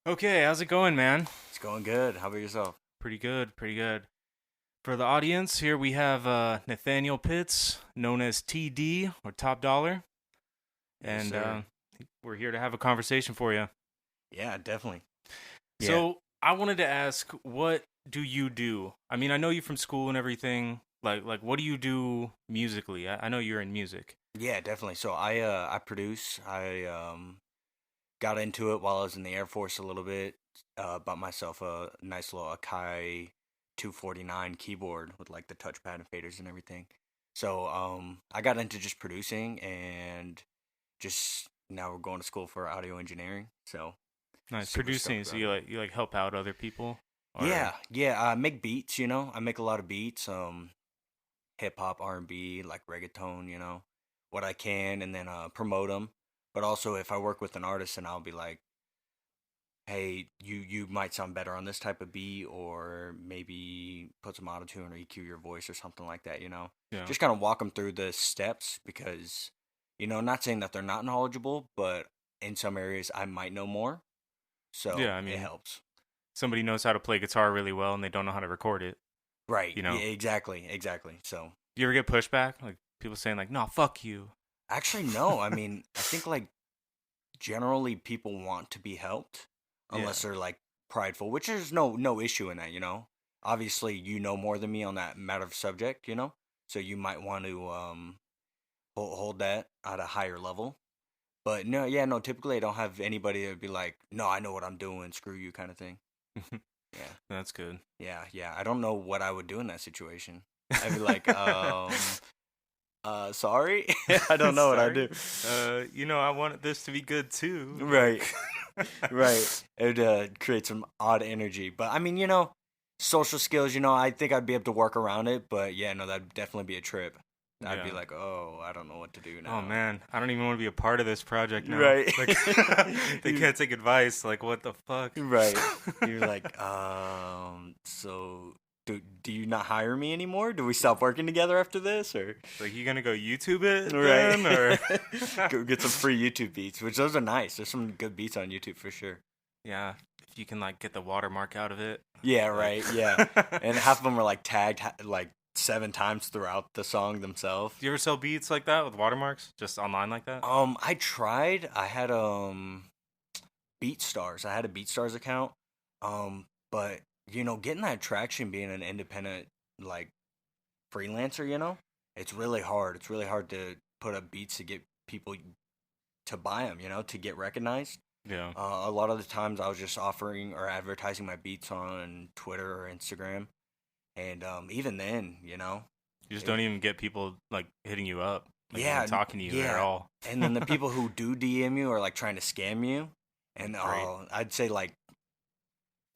Okay, how's it going, man? It's going good. How about yourself? Pretty good, pretty good. For the audience, here we have Nathaniel Pitts, known as TD or Top Dollar, Yes, and sir. we're here to have a conversation for you. Yeah, definitely. Yeah. So, I wanted to ask, what do you do? I mean, I know you from school and everything. Like, what do you do musically? I know you're in music. Yeah, definitely. So I produce. I got into it while I was in the Air Force a little bit. Bought myself a nice little Akai 249 keyboard with like the touchpad and faders and everything. So I got into just producing and just now we're going to school for audio engineering. So Nice super producing. stoked So about you it. like help out other people, or Yeah. I make beats. I make a lot of beats. Hip hop, R&B, like reggaeton, what I can, and then promote them. But also, if I work with an artist, and I'll be like, hey, you might sound better on this type of beat, or maybe put some autotune or EQ your voice or something like that. yeah, Just kind of walk them through the steps because, not saying that they're not knowledgeable, but in some areas I might know more, so yeah. I it mean, helps. somebody knows how to play guitar really well, and they don't know how to record it. Right? You Yeah, know, exactly. So do you ever get pushback? Like people saying like, "No, fuck you." actually, no. I mean, I think like generally people want to be helped Yeah. unless they're like prideful, which is no issue in that. Obviously, you know more than me on that matter of subject. So you might want to hold that at a higher level. But no, yeah, no, typically I don't have anybody that would be like, "No, I know what I'm doing, screw you," kind of thing. Yeah. That's good. Yeah. I don't know what I would do in that situation. I'd be like, sorry. I don't know what I Sorry. do. I wanted this to be good too. Right. Like, Right. It would create some odd energy. But I mean, social skills, I think I'd be able to work around it. But yeah, no, that'd definitely be a trip. I'd be yeah. like, oh, I don't know what to do Oh now. man, I don't even want to be a part of this project now. Right. Like, they can't take advice. Like, what the fuck? Right. You're like, so do you not hire me anymore? Do we stop working together after this? Or Like, you gonna go YouTube it right. then, or? Go get some free YouTube beats, which those are nice. There's some good beats on YouTube for sure. Yeah, if you can like get the watermark out of it. Yeah, Like, right. Yeah. And half of them are like tagged like 7 times throughout the song themselves. do you ever sell beats like that with watermarks, just online like that? I tried. I had BeatStars. I had a BeatStars account. But getting that traction being an independent like freelancer, it's really hard. It's really hard to put up beats to get people to buy them, to get recognized. Yeah. A lot of the times I was just offering or advertising my beats on Twitter or Instagram, and even then, You just it, don't even get people like hitting you up, like even yeah, talking to you at yeah. all. And then the people who do DM you are like trying to scam you, and Great. I'd say like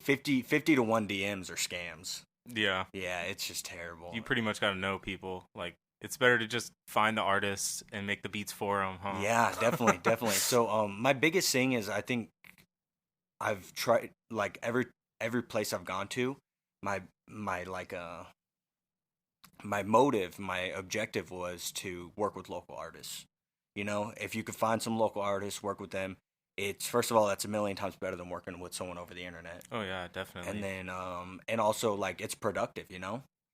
50 to 1 DMs are scams. Yeah. Yeah, it's just terrible. You pretty much got to know people. Like, it's better to just find the artists and make the beats for them, huh? Yeah, definitely. So, my biggest thing is I think I've tried like every place I've gone to, my my like my motive, my objective was to work with local artists. If you could find some local artists, work with them, it's first of all that's a million times better than working with someone over the internet. Oh yeah, And definitely. then and also like it's productive.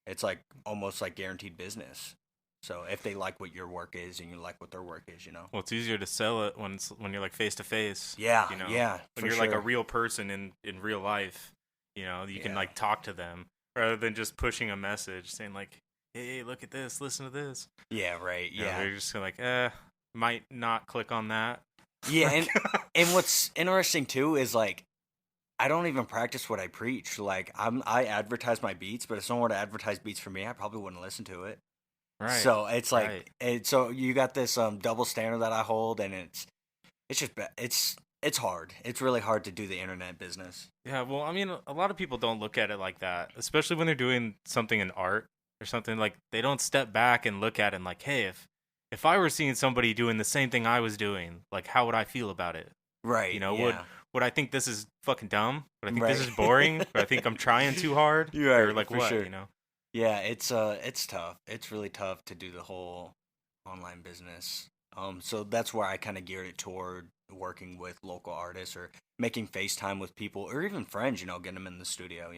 It's like almost like guaranteed business. So if they like what your work is and you like what their work is. Well, it's easier to sell it when you're like face to face. Yeah, You know, yeah, when for you're like a sure. real person in real life. You can Yeah. like talk to them rather than just pushing a message saying like, "Hey, look at this, listen to this." Yeah, right. Yeah. They're just like, might not click on that. Yeah, Like, and what's interesting too is like I don't even practice what I preach. Like I advertise my beats, but if someone were to advertise beats for me, I probably wouldn't listen to it. right, So it's right. like so you got this double standard that I hold, and it's just it's hard. It's really hard to do the internet business. Yeah, well, I mean, a lot of people don't look at it like that, especially when they're doing something in art or something. Like, they don't step back and look at it and like, hey, if I were seeing somebody doing the same thing I was doing, like, how would I feel about it? Right. Would Yeah. would I think this is fucking dumb? Would I think Right. this is boring? Would I think I'm trying too hard? You're Or right, like for what? sure. Yeah, it's tough. It's really tough to do the whole online business. So that's where I kind of geared it toward working with local artists or making FaceTime with people or even friends, getting them in the studio,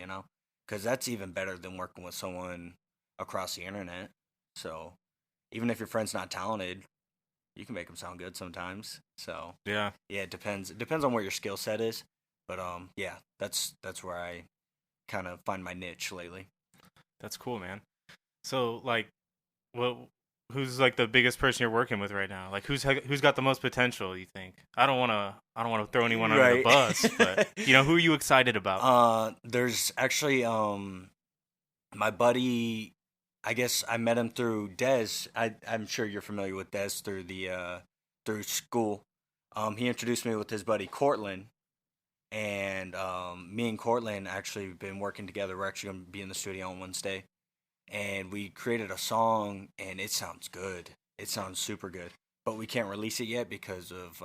because that's even better than working with someone across the internet. So even if your friend's not talented, you can make them sound good sometimes. So Yeah. yeah, it depends. It depends on what your skill set is. But yeah, that's where I kind of find my niche lately. That's cool, man. So like, what? Who's like the biggest person you're working with right now? Like, who's got the most potential? You think? I don't want to throw anyone under the Right. bus, but who are you excited about? There's actually my buddy. I guess I met him through Dez. I'm sure you're familiar with Dez through the through school. He introduced me with his buddy Cortland, and me and Cortland actually been working together. We're actually gonna be in the studio on Wednesday, and we created a song, and it sounds good. It sounds super good, but we can't release it yet because of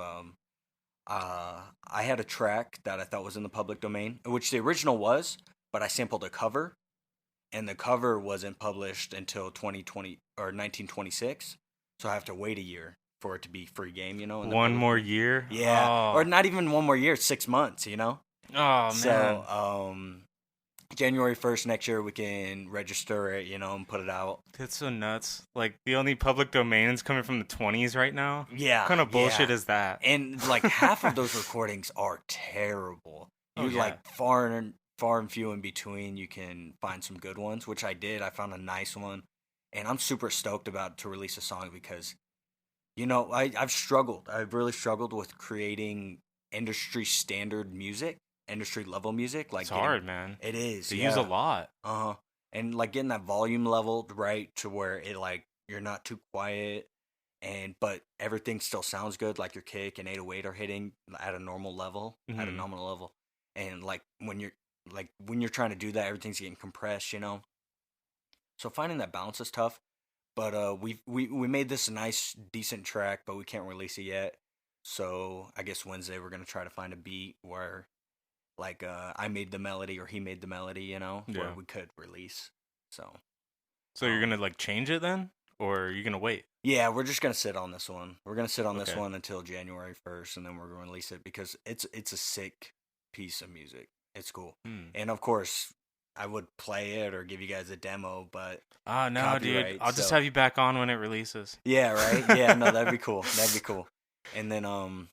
I had a track that I thought was in the public domain, which the original was, but I sampled a cover, and the cover wasn't published until 2020 or 1926, so I have to wait a year for it to be free game, in the One public more domain. year? Yeah, Oh. or not even one more year, 6 months, Oh man. So, January 1st next year we can register it, and put it out. That's so nuts. Like the only public domain is coming from the 20s right now. Yeah, What kind of bullshit yeah. is that? And like half of those recordings are terrible. Oh, You yeah. like far and few in between. You can find some good ones, which I did. I found a nice one, and I'm super stoked about to release a song because, I've struggled. I've really struggled with creating industry standard music, industry level music. Like It's hard, man. It is. They yeah. use a lot. And like getting that volume leveled right to where it like you're not too quiet, but everything still sounds good. Like your kick and 808 are hitting at a normal level, at a Mhm. nominal level, and like when you're trying to do that, everything's getting compressed. So finding that balance is tough. But we made this a nice decent track, but we can't release it yet. So I guess Wednesday we're gonna try to find a beat where like I made the melody or he made the melody, where Yeah. we could release. So So you're gonna like change it then, or are you gonna wait? yeah, we're just gonna sit on this one. We're gonna sit on this Okay. one until January 1st, and then we're gonna release it because it's a sick piece of music. It's cool, and of course I would play it or give you guys a demo, but Ah, no, dude. copyright, I'll just so- have you back on when it releases. yeah, right, yeah, no, that'd be cool. That'd be cool. And then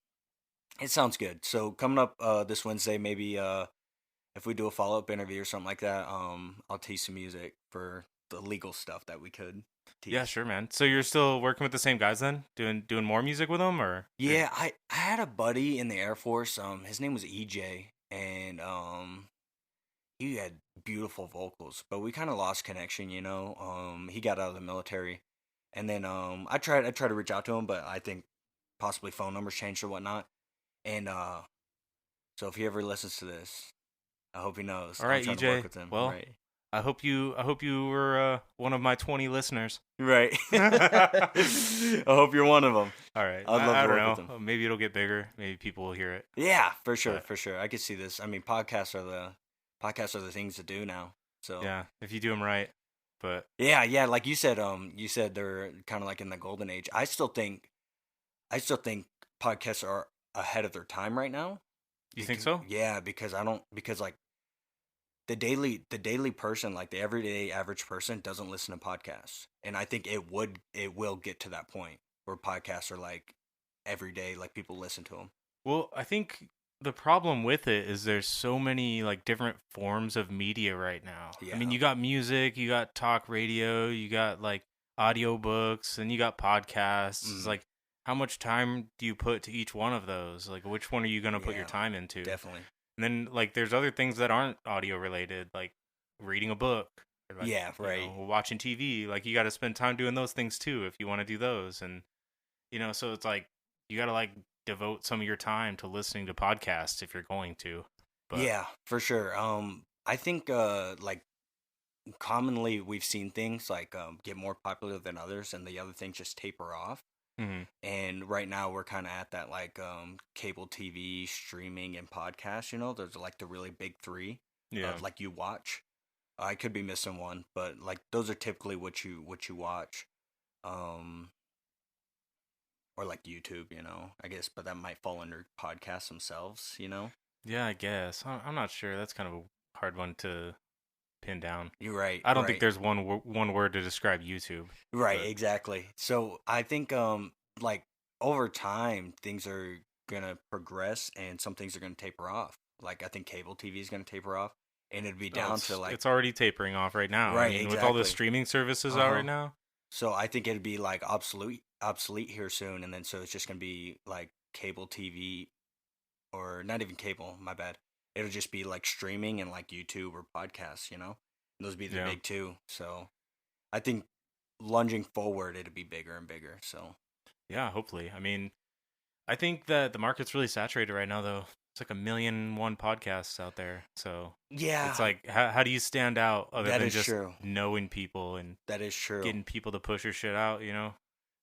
it sounds good. So coming up this Wednesday, maybe if we do a follow up interview or something like that, I'll tease some music for the legal stuff that we could tease. Yeah, sure, man. So you're still working with the same guys then, doing more music with them, or? Yeah, I had a buddy in the Air Force. His name was EJ, and he had beautiful vocals, but we kind of lost connection. He got out of the military, and then I tried to reach out to him, but I think possibly phone numbers changed or whatnot. And so if he ever listens to this, I hope he knows. All right, I'm trying EJ. to work with him. Well, right. I hope you were one of my 20 listeners. Right. I hope you're one of them. All right. I'd love I to don't work with know. them. Maybe it'll get bigger. Maybe people will hear it. Yeah, for sure, But- for sure. I could see this. I mean, podcasts are the things to do now. So Yeah, if you do them right. But yeah, like you said they're kind of like in the golden age. I still think podcasts are ahead of their time right now. you think so? Yeah, because like the daily person, like the everyday average person, doesn't listen to podcasts, and I think it will get to that point where podcasts are like every day, like people listen to them. Well, I think the problem with it is there's so many like different forms of media right now. I mean, Yeah. you got music, you got talk radio, you got like audiobooks, and you got podcasts. It's like, how much time do you put to each one of those? Like, which one are you going to put your Yeah, time into? Definitely. And then like there's other things that aren't audio related, like reading a book. Or, like, Yeah, right. Watching TV. Like you got to spend time doing those things too if you want to do those. And so it's like you got to like devote some of your time to listening to podcasts if you're going to. But Yeah, for sure. I think like commonly we've seen things like get more popular than others, and the other things just taper off. mhm. And right now we're kind of at that like cable TV, streaming, and podcast. Those are like the really big three. Yeah. Like you watch. I could be missing one, but like those are typically what you watch. Or or like YouTube, I guess, but that might fall under podcasts themselves. Yeah, I guess. I'm not sure. That's kind of a hard one to pin down. You're right, I don't think right, there's one word to describe YouTube. right, But exactly. So I think like over time things are gonna progress and some things are gonna taper off. Like I think cable TV is gonna taper off, and it'd be oh, down to like it's already tapering off right now. I right, mean, with all the exactly. streaming services Uh out huh. right now. So I think it'd be like obsolete here soon, and then so it's just gonna be like cable TV or not even cable. My bad. It'll just be like streaming and like YouTube or podcasts. And those be the Yeah. big two. So I think lunging forward, it'll be bigger and bigger. So Yeah, hopefully. I mean, I think that the market's really saturated right now, though. It's like 1,000,001 podcasts out there. So yeah, it's like, how do you stand out other that than is just true. knowing people and That is true. getting people to push your shit out,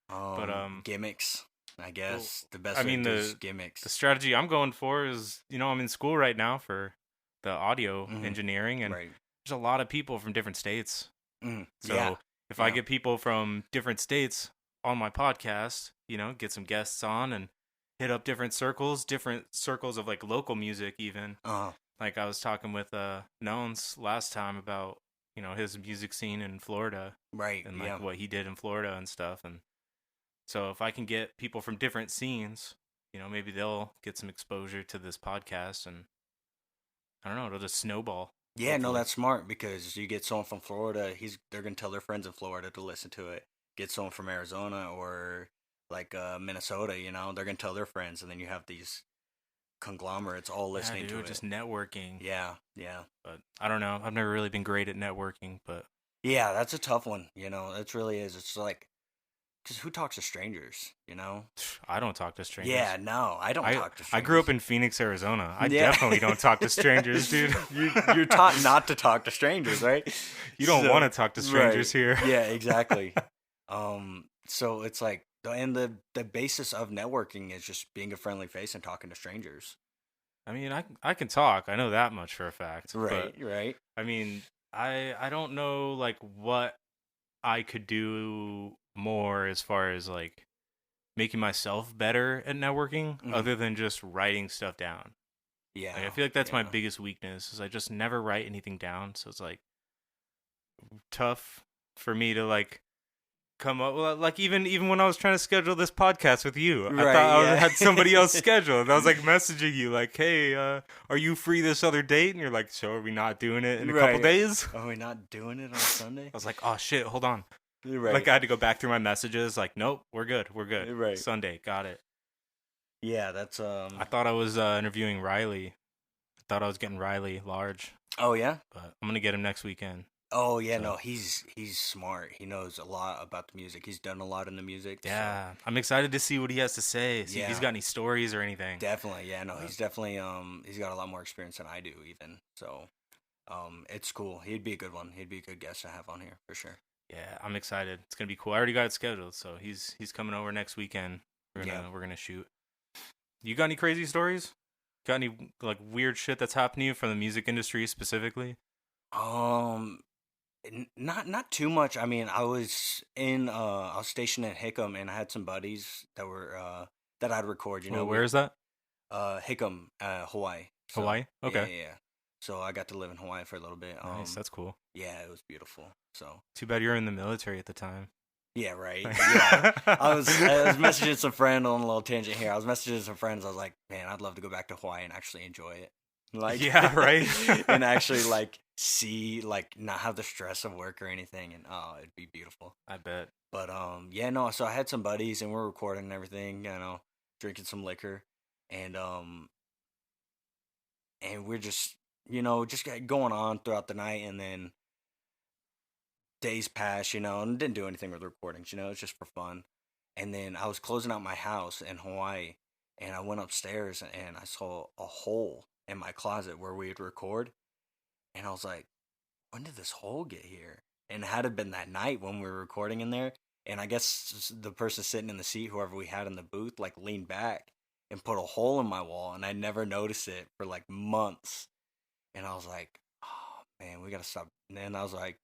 But Gimmicks. I well, guess the best I way to mean do is the gimmicks. strategy I'm going for is, I'm in school right now for the audio Hmm. engineering, and Right. there's a lot of people from different states. Hmm. Yeah. So if I Yeah. get people from different states on my podcast, get some guests on and hit up different circles of like local music even. Uh. Like I was talking with Nones last time about, his music scene in Florida Right. and Yeah. like what he did in Florida and stuff. And so if I can get people from different scenes, maybe they'll get some exposure to this podcast, and I don't know, it'll just snowball, Yeah, no, hopefully. that's smart because you get someone from Florida, they're gonna tell their friends in Florida to listen to it. Get someone from Arizona or like Minnesota, they're gonna tell their friends, and then you have these conglomerates all Yeah, listening to dude, it. just networking. Yeah, yeah, But I don't know. I've never really been great at networking, but yeah. That's a tough one. It really is. It's like, cause who talks to strangers? I don't talk to strangers. Yeah, no, I don't talk to I grew up strangers. in Phoenix, Arizona. I Yeah, definitely don't talk to strangers, dude. you're taught not to talk to strangers, right? You don't want to talk to strangers Right. here. Yeah, exactly. So it's like, and the basis of networking is just being a friendly face and talking to strangers. I mean, I can talk. I know that much for a fact. Right, But right. I mean, I don't know like what I could do more as far as like making myself better at networking Mhm. other than just writing stuff down. Yeah, Like, I feel like that's my yeah. biggest weakness is I just never write anything down. So it's like tough for me to like come up like even when I was trying to schedule this podcast with you, I Right, thought I yeah. had somebody else scheduled. And I was like messaging you like, "Hey, are you free this other date?" And you're like, "So are we not doing it in a couple Right. days?" Are we not doing it on Sunday? I was like, "Oh shit, hold on." Right. Like I had to go back through my messages like, "Nope, we're good. Right. Sunday, got it." Yeah, that's I thought I was interviewing Riley. I thought I was getting Riley large, Oh yeah. but I'm going to get him next weekend. Oh yeah. So- No, he's smart. He knows a lot about the music. He's done a lot in the music. so Yeah, I'm excited to see what he has to say. See if he's Yeah. got any stories or anything. definitely. Yeah. No, he's definitely he's got a lot more experience than I do even. So it's cool. He'd be a good one. He'd be a good guest to have on here for sure. Yeah, I'm excited. It's gonna be cool. I already got it scheduled, so he's coming over next weekend. Yeah. We're gonna shoot. You got any crazy stories? Got any like weird shit that's happened to you from the music industry specifically? Not too much. I mean, I was stationed in Hickam, and I had some buddies that I'd record. Well, where is that? Hickam, Hawaii. So, Hawaii. Okay. Yeah. So I got to live in Hawaii for a little bit. Nice. That's cool. Yeah, it was beautiful. So Too bad you were in the military at the time. yeah, right. Yeah, I was messaging some friend on a little tangent here. I was messaging some friends. I was like, man, I'd love to go back to Hawaii and actually enjoy it. Like, Yeah, right. and actually like see, like, not have the stress of work or anything, and it'd be beautiful. I bet. But yeah, no. So I had some buddies, and we're recording and everything. Drinking some liquor, and we're just going on throughout the night, and then days pass, and didn't do anything with the recordings. It's just for fun. And then I was closing out my house in Hawaii, and I went upstairs, and I saw a hole in my closet where we'd record, and I was like, when did this hole get here? And it had to have been that night when we were recording in there. And I guess the person sitting in the seat, whoever we had in the booth, like leaned back and put a hole in my wall, and I never noticed it for like months. And I was like, oh man, we gotta stop. And then I was like,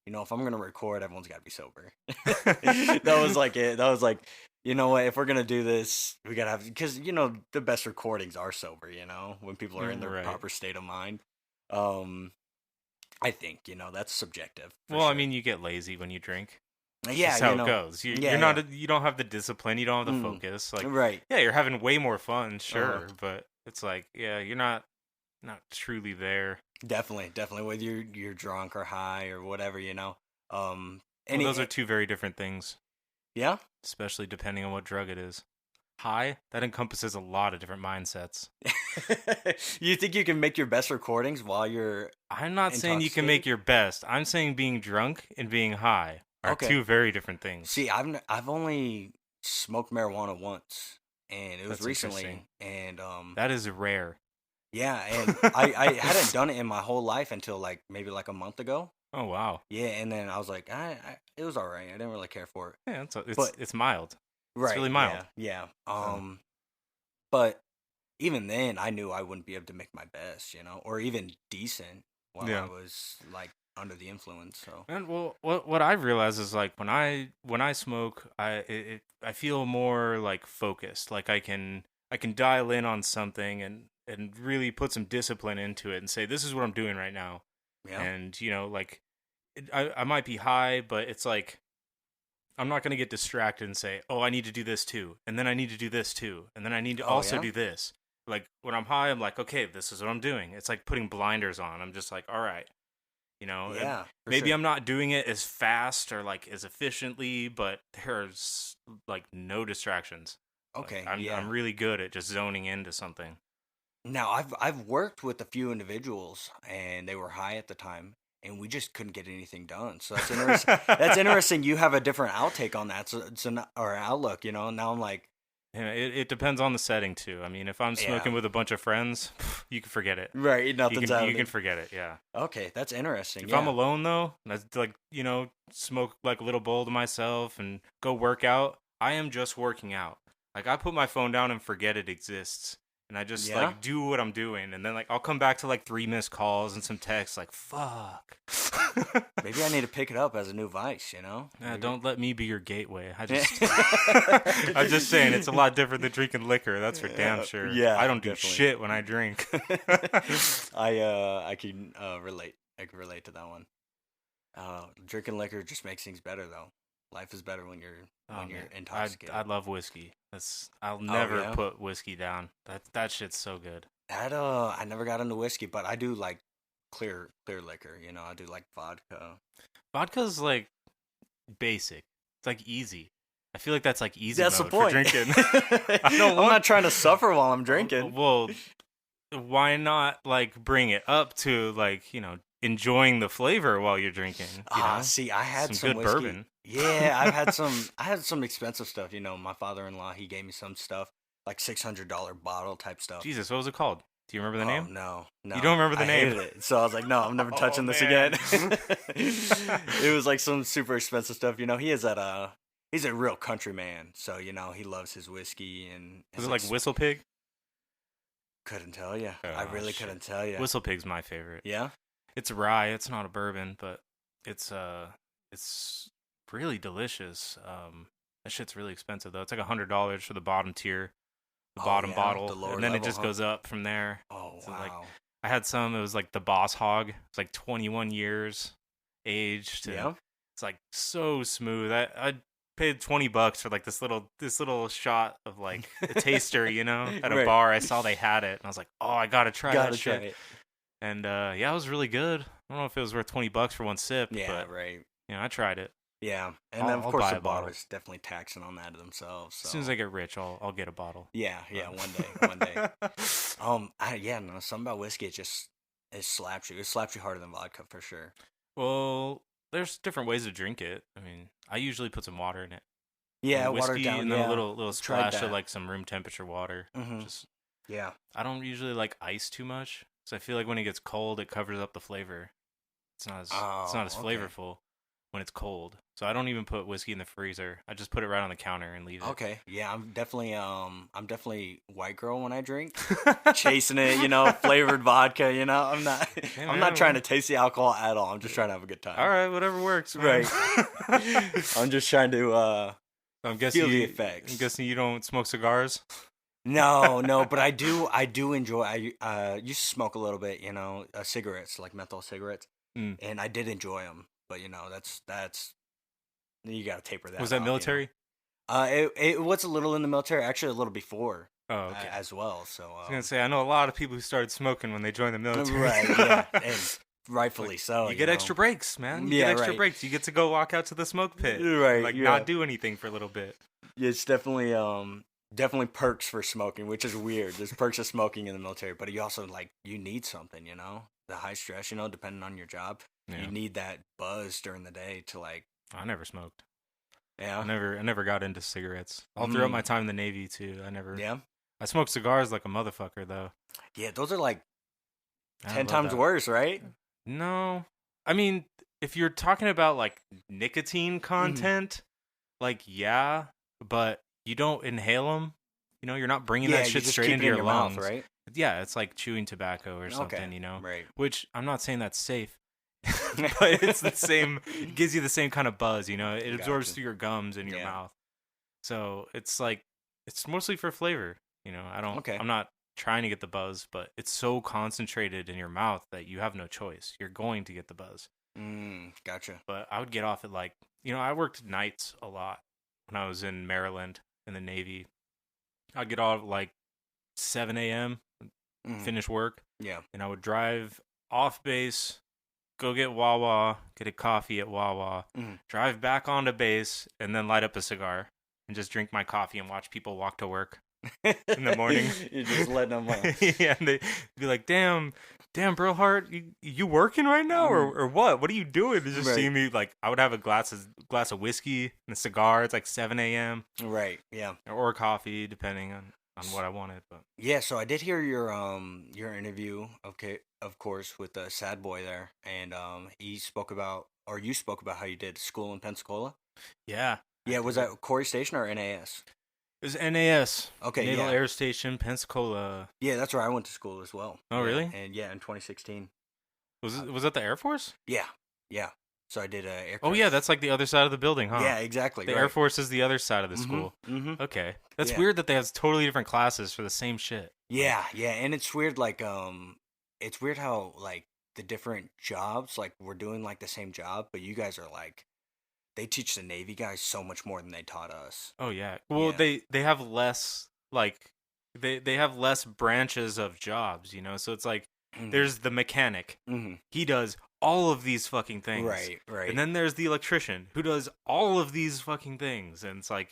if I'm gonna record, everyone's got to be sober. That was like it. That was like, you know what? If we're gonna do this, we gotta have because the best recordings are sober. When people are in their Right. proper state of mind. I think that's subjective. For Well, I sure. mean, you get lazy when you drink. Yeah, That's how it goes. You're yeah. not. You don't have the discipline. You don't have the Mm, focus. Like, right. yeah, you're having way more fun, Uh-huh. sure, but it's like, yeah, you're not truly there. Definitely. Whether you're drunk or high or whatever. Well, Any those are two very different things, yeah. especially depending on what drug it is. High, that encompasses a lot of different mindsets. You think you can make your best recordings while you're I'm not saying you can make intoxicated? your best. I'm saying being drunk and being high are Okay. two very different things. See, I've only smoked marijuana once, and it was That's recently, interesting. and That is rare. yeah, and I hadn't done it in my whole life until like maybe like a month ago. Oh wow. Yeah, and then I was like, it was all right. I didn't really care for it. Yeah, But it's mild. right, It's really mild. yeah. So, But even then, I knew I wouldn't be able to make my best, or even decent while Yeah. I was like under the influence. So and well, what I've realized is like when I smoke, I feel more like focused. Like I can dial in on something and really put some discipline into it and say this is what I'm doing right now. yeah, And like I might be high, but it's like I'm not going to get distracted and say, "Oh, I need to do this too." And then I need to do this too. And then I need to Oh, also yeah? do this. Like when I'm high, I'm like, "Okay, this is what I'm doing." It's like putting blinders on. I'm just like, "All right." And yeah. For maybe sure. I'm not doing it as fast or like as efficiently, but there's like no distractions. Like, Okay, I'm yeah. I'm really good at just zoning into something. Now I've worked with a few individuals, and they were high at the time, and we just couldn't get anything done. So that's interesting. That's interesting. You have a different outtake on that, or outlook. Now I'm like, Yeah, it depends on the setting too. I mean, if I'm smoking yeah, with a bunch of friends, you can forget it. right. You Nothing's can happening. forget it. Yeah. Okay, that's interesting. If Yeah. I'm alone though, that's like smoke like a little bowl to myself and go work out. I am just working out. Like I put my phone down and forget it exists, and I just Yeah? like do what I'm doing, and then like I'll come back to like 3 missed calls and some texts. Like fuck. Maybe I need to pick it up as a new vice. Maybe. Don't let me be your gateway. I'm just saying it's a lot different than drinking liquor. That's for damn sure. Yeah, I don't do definitely. shit when I drink. I can relate. I can relate to that one. Drinking liquor just makes things better though. Life is better when you're Oh, you're man. intoxicated. I love whiskey. I'll never yeah? put whiskey down. That shit's so good. I never got into whiskey, but I do like clear liquor. I do like vodka. Vodka's like basic. It's like easy. I feel like that's like easy That's the mode point. for drinking. I don't I'm want. not trying to suffer while I'm drinking. Well, why not like bring it up to like enjoying the flavor while you're drinking? See, I had some good whiskey. bourbon. Yeah, I've had some. I had some expensive stuff. My father-in-law, he gave me some stuff like $600 bottle type stuff. Jesus, what was it called? Do you remember the name? No. You don't remember the I name? hated it. So I was like, no, I'm never touching this man. again. It was like some super expensive stuff. He is he's a real country man. So, he loves his whiskey and Was it like Whistle Pig? couldn't tell you. I Oh, really shit. couldn't tell you. Whistle Pig's my favorite. Yeah? It's rye. It's not a bourbon, but it's really delicious. That shit's really expensive though. It's like $100 for the bottom tier, the bottom yeah, bottle, the lower and then it level, just huh? goes up from there. Oh, So, wow. like, I had some. It was like the Boss Hog. It's like 21 years aged. Yeah? It's like so smooth. I paid $20 for like this little shot of like a taster, at a Right. bar. I saw they had it, and I was like, oh, I gotta try Gotta that try shit. it. And yeah, it was really good. I don't know if it was worth $20 for one sip, Yeah, but right. I tried it. Yeah. And I'll- then, of I'll course, buy the a bottle. bar is definitely taxing on that themselves. So. As soon as I get rich, I'll get a bottle. Yeah, one day. No, something about whiskey, it slaps you. It slaps you harder than vodka for sure. Well, there's different ways to drink it. I mean, I usually put some water in it. Yeah, Whiskey watered down. and then Yeah, a little tried splash of that. like some room temperature water. Mhm. Just Yeah, I don't usually like ice too much, so I feel like when it gets cold, it covers up the flavor. It's not as okay. flavorful. when it's cold. So I don't even put whiskey in the freezer. I just put it right on the counter and leave it. Okay, yeah, I'm definitely white girl when I drink, chasing it, flavored vodka, Hey, I'm man, not trying to taste the alcohol at all. I'm just trying to have a good time. All right, whatever works, man. Right. I'm just trying to I'm guessing feel the effects. I'm guessing you don't smoke cigars. No, but I do enjoy. I used to smoke a little bit, cigarettes, like menthol cigarettes, Mm. and I did enjoy them. But that's you gotta taper that. Was that off, military? It was a little in the military, actually a little before. Oh, okay. As well. So I was gonna say I know a lot of people who started smoking when they joined the military. right, yeah, and rightfully so. You get extra breaks, man. You Yeah, get extra right. breaks. You get to go walk out to the smoke pit, Right, like yeah. not do anything for a little bit. It's definitely perks for smoking, which is weird. There's perks of smoking in the military, but you also you need something, the high stress, depending on your job. Yeah. You need that buzz during the day to I never smoked. yeah. I never got into cigarettes. All throughout my time in the Navy too. Yeah. I smoked cigars like a motherfucker though. Yeah, those are I 10 love times that. worse, right? No, I mean if you're talking about like nicotine content, yeah, but you don't inhale them. You're not bringing Yeah, that you shit just straight keep into it in your mouth, lungs, right? Yeah, it's like chewing tobacco or something, Right. Which I'm not saying that's safe, but it's the same. It gives you the same kind of buzz, It absorbs Gotcha. through your gums and your mouth, so it's mostly for flavor, I don't. Okay. I'm not trying to get the buzz, but it's so concentrated in your mouth that you have no choice. You're going to get the buzz. Gotcha. But I would get off at I worked nights a lot when I was in Maryland in the Navy. I'd get off at 7 a.m., finish work, Yeah. and I would drive off base, go get Wawa, get a coffee at Wawa, drive back onto base, and then light up a cigar and just drink my coffee and watch people walk to work in the morning. You're just letting them Yeah, and they'd be like, damn, bro, Hart, you working right now or what? What are you doing? They just see me I would have a glass of whiskey and a cigar. It's 7 a.m. Right. Yeah. or coffee, depending on what I wanted. But Yeah. So I did hear your interview. Okay, of course, with the sad boy there, and you spoke about how you did school in Pensacola. yeah, Yeah. Was that Corey Station or NAS? it was NAS. Okay. Naval yeah. Air Station, Pensacola. Yeah, that's where I went to school as well. Oh, Yeah, really? And yeah, in 2016. Was that the Air Force? Yeah. So I did aircraft. Oh yeah, that's the other side of the building, huh? Yeah, exactly. The right. Air Force is the other side of the school. Mm-hmm. Okay, that's Yeah. weird that they have totally different classes for the same shit. Yeah, and it's weird. It's weird how the different jobs, we're doing the same job, but you guys are they teach the Navy guys so much more than they taught us. Oh yeah. Well, Yeah. they have less they have less branches of jobs, So it's there's the mechanic. Mm-hmm. He does all of these fucking things. Right. And then there's the electrician who does all of these fucking things. And it's the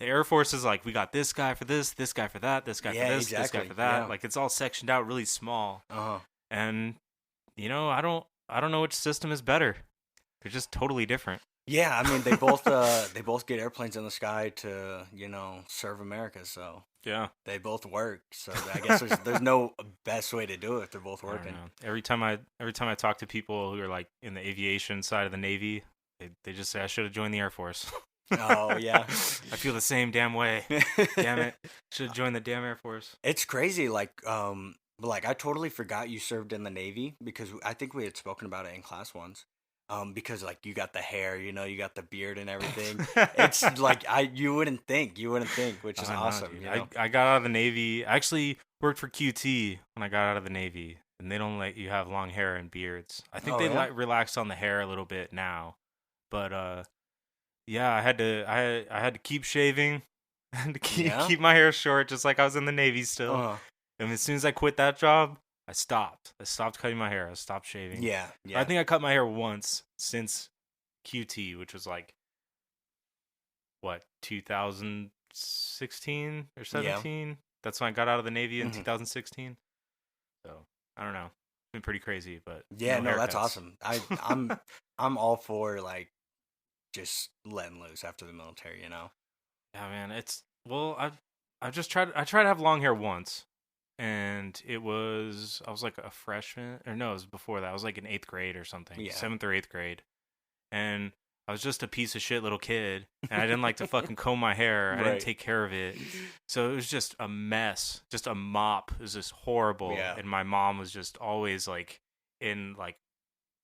Air Force is we got this guy for this guy for that, this guy for this guy exactly. for that. Yeah. It's all sectioned out really small. Uh-huh. And I don't know which system is better. They're just totally different. Yeah, I mean they both get airplanes in the sky to serve America, so Yeah. they both work. So I guess there's no best way to do it if they're both I don't working. know. Every time I talk to people who are in the aviation side of the Navy, they just say I should have joined the Air Force. Oh yeah, I feel the same damn way. Damn it, should have joined the damn Air Force. It's crazy. I totally forgot you served in the Navy because I think we had spoken about it in class once. Because you got the hair, you got the beard and everything. It's you wouldn't think, which is awesome. I got out of the Navy. I actually worked for QT when I got out of the Navy, and they don't let you have long hair and beards. I think they relaxed on the hair a little bit now, but yeah, I had to keep shaving, I had to keep my hair short, just like I was in the Navy still. Uh-huh. And as soon as I quit that job, I stopped cutting my hair. I stopped shaving. Yeah. I think I cut my hair once since QT, which was 2016 or 17. Yeah. That's when I got out of the Navy in 2016. So I don't know. It's been pretty crazy, but yeah, no, that's awesome. I'm all for just letting loose after the military. Yeah, man. I tried to have long hair once. And I was a freshman, or no, it was before that. I was in 8th grade or something, 7th or 8th grade. And I was just a piece of shit little kid, and I didn't like to fucking comb my hair. I didn't Right. take care of it. So it was just a mess, just a mop. It was just horrible. Yeah. And my mom was just always like in like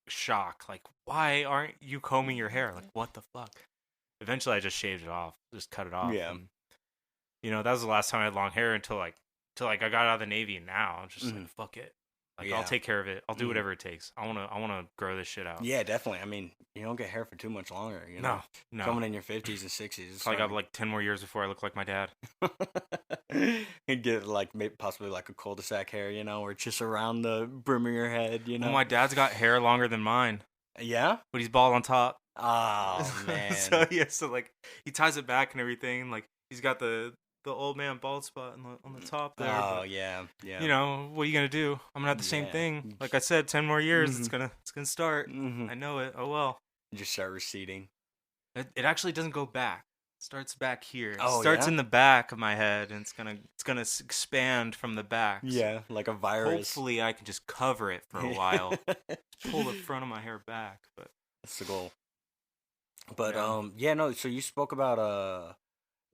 shock. Like, why aren't you combing your hair? Like, what the fuck? Eventually I just shaved it off, just cut it off. Yeah. And, that was the last time I had long hair until I got out of the Navy, and now I'm just like, fuck it. Like, I'll take care of it. I'll do whatever it takes. I wanna grow this shit out. Yeah, definitely. I mean, you don't get hair for too much longer. No. Coming in your 50s and 60s. It's like I have like 10 more years before I look like my dad. You'd get like maybe possibly like a cul-de-sac hair, or just around the brim of your head, Well, my dad's got hair longer than mine, Yeah? but he's bald on top. Oh, man. So like he ties it back and everything. Like he's got the old man bald spot on the top there. Oh, but, yeah. what are you gonna do? I'm gonna have the same thing. Like I said, 10 more years. It's gonna start. I know it. Oh well. You just start receding. It actually doesn't go back. It starts back here. It Oh, starts yeah? in the back of my head, and it's gonna expand from the back. Yeah, like a virus. Hopefully, I can just cover it for a while. Pull the front of my hair back, but that's the goal. But Yeah. no. So you spoke about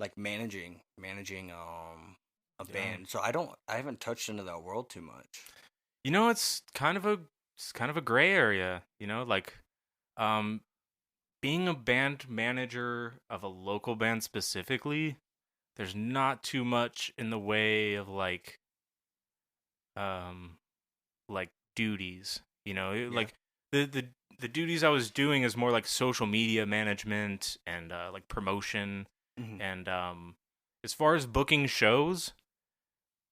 like managing a band. So I haven't touched into that world too much. It's kind of a gray area. Like, being a band manager of a local band specifically, there's not too much in the way of like duties. Like the duties I was doing is more like social media management and like promotion. And as far as booking shows,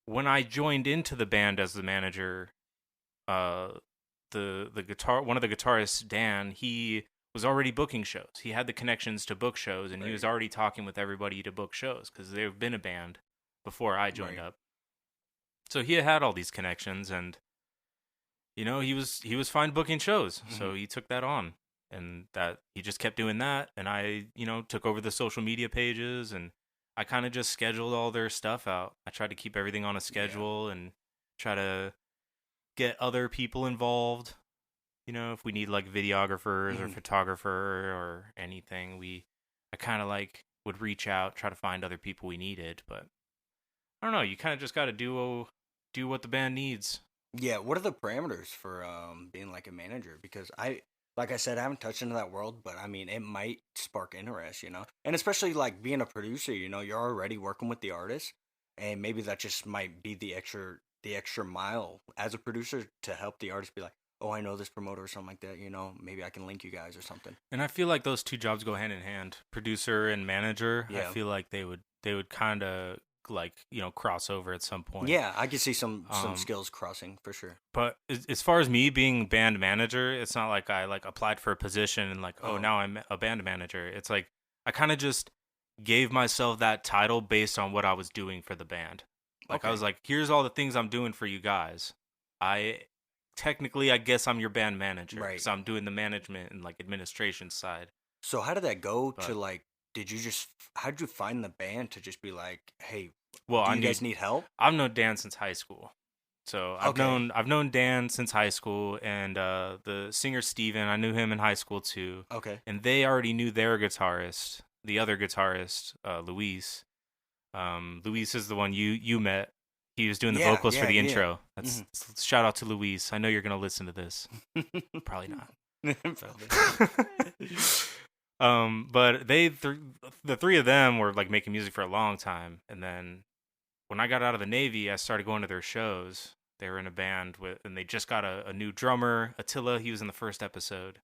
when I joined into the band as the manager, one of the guitarists, Dan, he was already booking shows. He had the connections to book shows, and he was already talking with everybody to book shows because they've been a band before I joined up. So he had all these connections, and he was fine booking shows. So he took that on, and that he just kept doing that. And I took over the social media pages, and I kind of just scheduled all their stuff out. I tried to keep everything on a schedule and try to get other people involved. If we need like videographers or photographer or anything, I kind of like would reach out, try to find other people we needed. But I don't know. You kind of just got to do what the band needs. Yeah. What are the parameters for being like a manager? Because like I said, I haven't touched into that world, but I mean, it might spark interest, and especially like being a producer, you're already working with the artist, and maybe that just might be the extra mile as a producer to help the artist be like, oh, I know this promoter or something like that, maybe I can link you guys or something. And I feel like those two jobs go hand in hand, producer and manager. Yeah. I feel like they would kind of like, cross over at some point. Yeah, I could see some skills crossing for sure. But as far as me being band manager, it's not like I like applied for a position and like, now I'm a band manager. It's like I kind of just gave myself that title based on what I was doing for the band. Like I was like, here's all the things I'm doing for you guys. Technically, I guess I'm your band manager, right? So I'm doing the management and like administration side. So how did that go to like? How'd you find the band to just be like, hey, do you guys need help? I've known Dan since high school. So I've known Dan since high school, and the singer Steven, I knew him in high school too. Okay. And they already knew their guitarist, the other guitarist, Luis. Luis is the one you met. He was doing the vocals for the intro. That's shout out to Luis. I know you're gonna listen to this. Probably not. But the three of them were like making music for a long time, and then when I got out of the Navy, I started going to their shows. They were in a band and they just got a new drummer, Attila. He was in the first episode.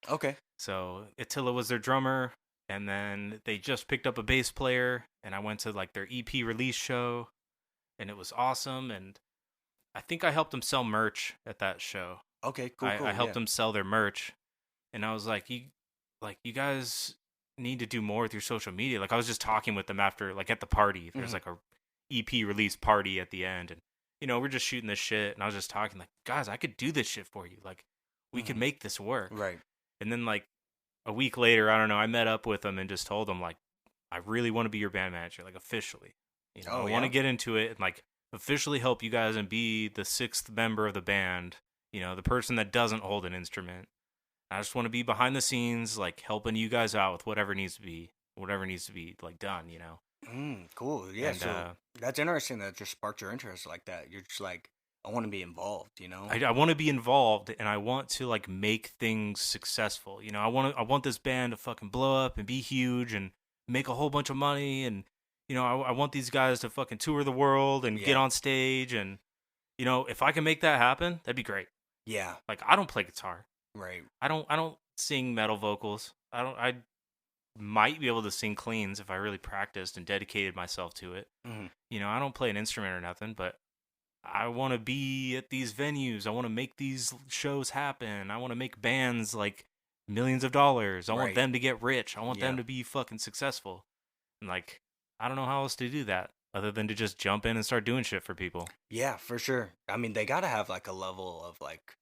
Okay. So Attila was their drummer, and then they just picked up a bass player, and I went to like their EP release show, and it was awesome. And I think I helped them sell merch at that show. Okay, cool. I helped them sell their merch, and I was like, you guys need to do more with your social media. Like I was just talking with them after, like at the party. There's like a EP release party at the end, and we're just shooting this shit, and I was just talking like, guys, I could do this shit for you. Like we could make this work. Right. And then like a week later, I don't know, I met up with them and just told them like, I really want to be your band manager, like officially. I want to get into it and like officially help you guys and be the sixth member of the band. The person that doesn't hold an instrument. I just want to be behind the scenes, like helping you guys out with whatever needs to be like done, you know. Cool. Yeah. And So that's interesting that just sparked your interest like that. You're just like, I want to be involved, you know? I want to be involved, and I want to like make things successful. You know, I want this band to fucking blow up and be huge and make a whole bunch of money, and you know, I want these guys to fucking tour the world and get Yeah. on stage, and you know, if I can make that happen, that'd be great. Yeah. Like I don't play guitar. Right. I don't sing metal vocals. I might be able to sing cleans if I really practiced and dedicated myself to it. Mm-hmm. You know, I don't play an instrument or nothing, but I want to be at these venues. I want to make these shows happen. I want to make bands like millions of dollars. I want Right. them to get rich. I want them Yeah. to be fucking successful. And like, I don't know how else to do that other than to just jump in and start doing shit for people. Yeah, for sure. I mean, they got to have like a level of like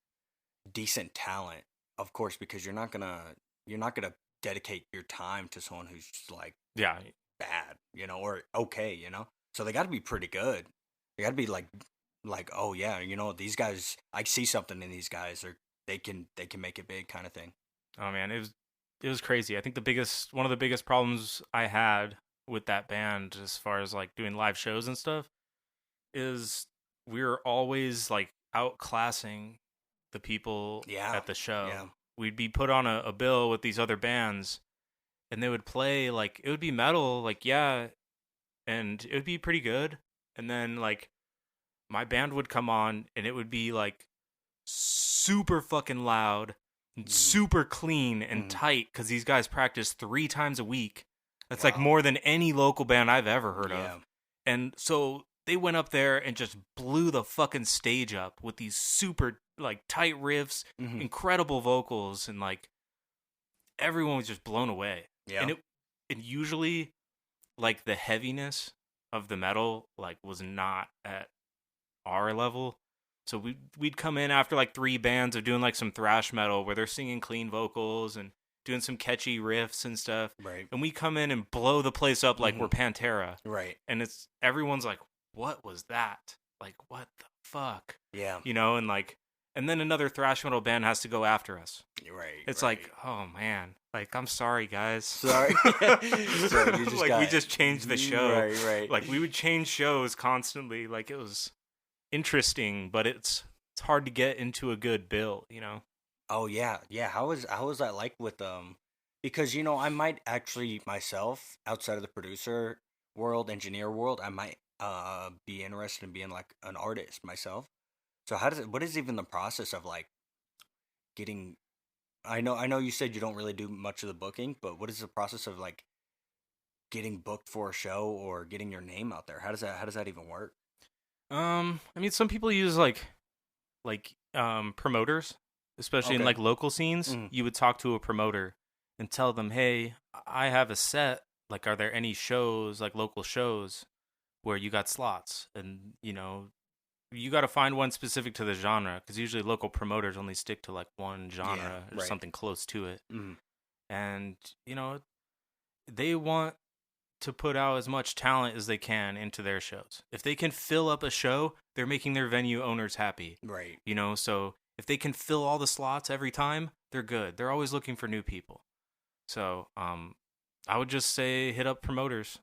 decent talent, of course, because you're not gonna dedicate your time to someone who's just like Yeah. bad, you know, or okay, you know. So they got to be pretty good. They got to be like, oh yeah, you know, these guys. I see something in these guys, or they can make it big, kind of thing. Oh man, it was crazy. I think one of the biggest problems I had with that band as far as like doing live shows and stuff is we were always like outclassing the people Yeah, at the show. yeah. We'd be put on a bill with these other bands and they would play like it would be metal, like yeah, and it would be pretty good. And then like my band would come on and it would be like super fucking loud and super clean and tight because these guys practice 3 times a week. That's like Wow. more than any local band I've ever heard Yeah. of. And so they went up there and just blew the fucking stage up with these super like tight riffs, Mhm. incredible vocals, and like everyone was just blown away. Yeah. And usually like the heaviness of the metal like was not at our level. So we'd come in after like 3 bands of doing like some thrash metal where they're singing clean vocals and doing some catchy riffs and stuff. Right. And we come in and blow the place up like we're Pantera. Right. And it's everyone's like, "What was that? Like what the fuck?" Yeah. You know, and then another thrash metal band has to go after us. Right. It's right. like, "Oh man. Like I'm sorry, guys." Sorry. So you just like got, we just changed the show. Right. Right. Like we would change shows constantly. Like it was interesting, but it's hard to get into a good bill, you know. Oh yeah, yeah. How was that like with because you know I might actually myself outside of the producer world, engineer world, I might be interested in being like an artist myself. So what is even the process of like getting? I know you said you don't really do much of the booking, but what is the process of like getting booked for a show or getting your name out there? How does that even work? I mean, some people use like promoters, especially in Okay. like local scenes. Mhm. You would talk to a promoter and tell them, "Hey, I have a set. Like, are there any shows, like local shows, where you got slots?" And you know, you got to find one specific to the genre because usually local promoters only stick to like one genre or right. something close to it. Mhm. And you know, they want to put out as much talent as they can into their shows. If they can fill up a show, they're making their venue owners happy. Right. You know, so if they can fill all the slots every time, they're good. They're always looking for new people. So, I would just say hit up promoters.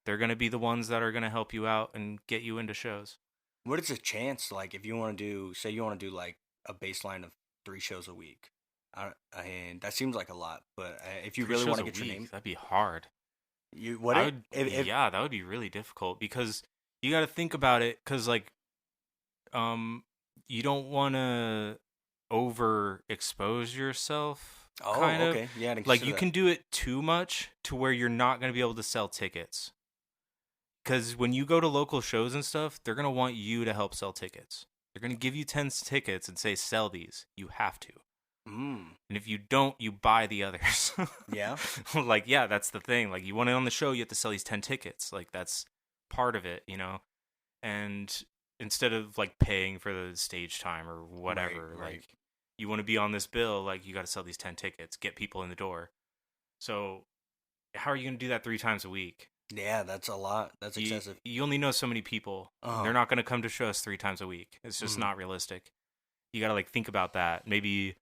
They're going to be the ones that are going to help you out and get you into shows. What is the chance like if you want to do say you want to do like a baseline of 3 shows a week? And that seems like a lot, but if you 3 really shows want to a get your week, name, that'd be hard. you what I it, would, if yeah, that would be really difficult because you got to think about it because like you don't want to overexpose yourself. oh Kind of. okay yeah I didn't Like consider you that. can do it too much to where you're not going to be able to sell tickets. Because when you go to local shows and stuff, they're going to want you to help sell tickets. They're going to give you 10 tickets and say, sell these. You have to. And if you don't, you buy the others. Yeah. Like, yeah, that's the thing. Like, you want it on the show, you have to sell these 10 tickets. Like, that's part of it, you know? And instead of, like, paying for the stage time or whatever, Right. like, you want to be on this bill, like, you got to sell these 10 tickets, get people in the door. So, how are you going to do that 3 times a week? Yeah, that's a lot. That's excessive. You only know so many people. Uh-huh. They're not going to come to shows 3 times a week. It's just not realistic. You got to, like, think about that. Maybe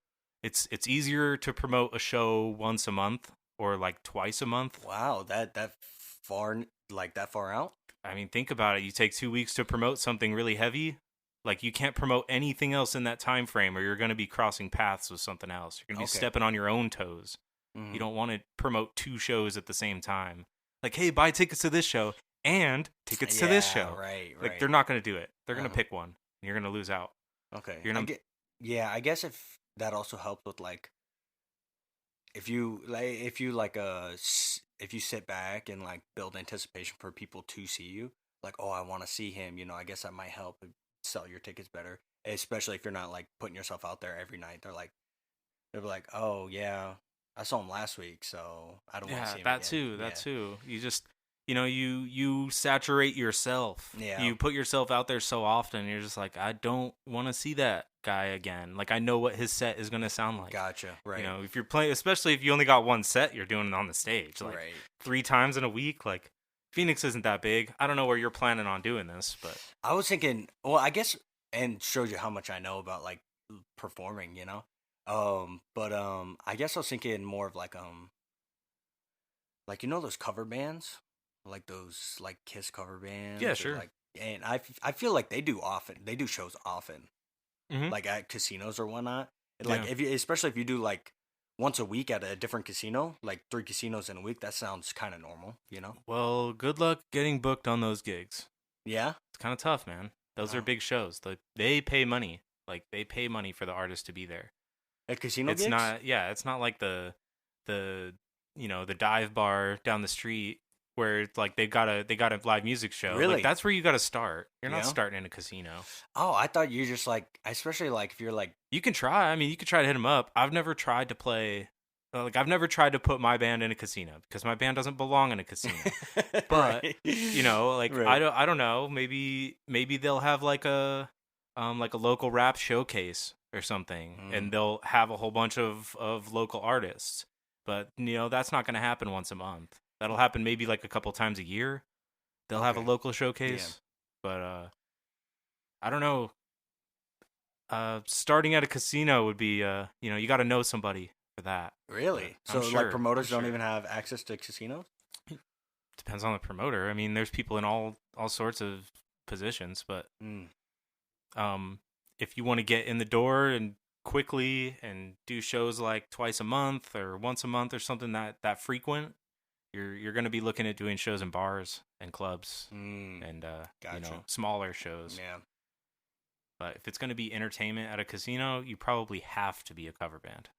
It's easier to promote a show once a month or like twice a month. Wow, that far, like that far out? I mean, think about it. You take 2 weeks to promote something really heavy. Like you can't promote anything else in that time frame, or you're going to be crossing paths with something else. You're going to be Okay. stepping on your own toes. You Mhm. don't want to promote 2 shows at the same time. Like, hey, buy tickets to this show and tickets to this Yeah, show. right, Like, right. they're not going to do it. They're going to Uh-huh. pick one. And you're going to lose out. Okay. You're gonna, Yeah, I guess if that also helps with like if you sit back and like build anticipation for people to see you, like, oh, I want to see him, I guess that might help sell your tickets better, especially if you're not like putting yourself out there every night. They're like, oh yeah, I saw him last week, so I don't want to yeah, see him that again. too. Yeah. That too. You just, you saturate yourself. Yeah. You put yourself out there so often. You're just like, I don't want to see that guy again. Like, I know what his set is going to sound like. Gotcha. Right. If you're playing, especially if you only got one set, you're doing it on the stage. Like, right. 3 times in a week. Like, Phoenix isn't that big. I don't know where you're planning on doing this, but I was thinking, well, I guess, and shows you how much I know about like performing. But I guess I was thinking more of like those cover bands, like those like Kiss cover bands. yeah, or, sure. Like, and I feel like they do shows often, Mhm. like at casinos or whatnot. And like Yeah. especially if you do like once a week at a different casino, like 3 casinos in a week, that sounds kind of normal. Well, good luck getting booked on those gigs. Yeah. It's kind of tough, man. Those are big shows. They pay money. Like, they pay money for the artist to be there. At casino It's gigs? not, yeah, it's not like the the dive bar down the street where it's like they got a live music show. Really? Like, that's where you got to start. You're Yeah? not starting in a casino. Oh, I thought you just like, especially like if you're like, You can try. I mean, you could try to hit them up. I've never tried to play. I've never tried to put my band in a casino because my band doesn't belong in a casino. But right. I don't know. Maybe they'll have like a local rap showcase or something, and they'll have a whole bunch of local artists. But that's not going to happen once a month. That'll happen maybe like a couple times a year. They'll have a Okay. local showcase. But I don't know. Starting at a casino would be you got to know somebody for that. Really? I'm So sure, like promoters I'm don't sure. even have access to casinos? Depends on the promoter. I mean, there's people in all sorts of positions, but Mm. if you want to get in the door and quickly and do shows like twice a month or once a month or something that frequent, you're going to be looking at doing shows in bars and clubs and Gotcha. smaller shows. Yeah. But if it's going to be entertainment at a casino, you probably have to be a cover band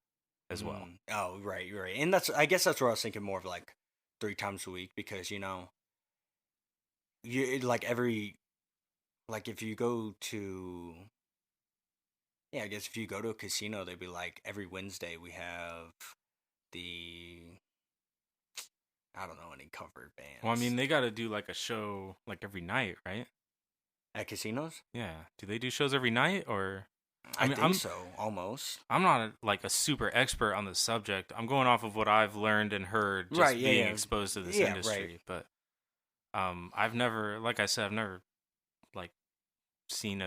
as well. Oh, right, right. And I guess that's where I was thinking more of like 3 times a week because you like if you go to I guess if you go to a casino, they'd be like every Wednesday we have the I don't know any cover bands. Well, I mean, they got to do like a show like every night, right? At casinos? Yeah. Do they do shows every night or? I mean, think so, almost. I'm not like a super expert on the subject. I'm going off of what I've learned and heard just being exposed to this industry. Right. But I've never, like I said, I've never like seen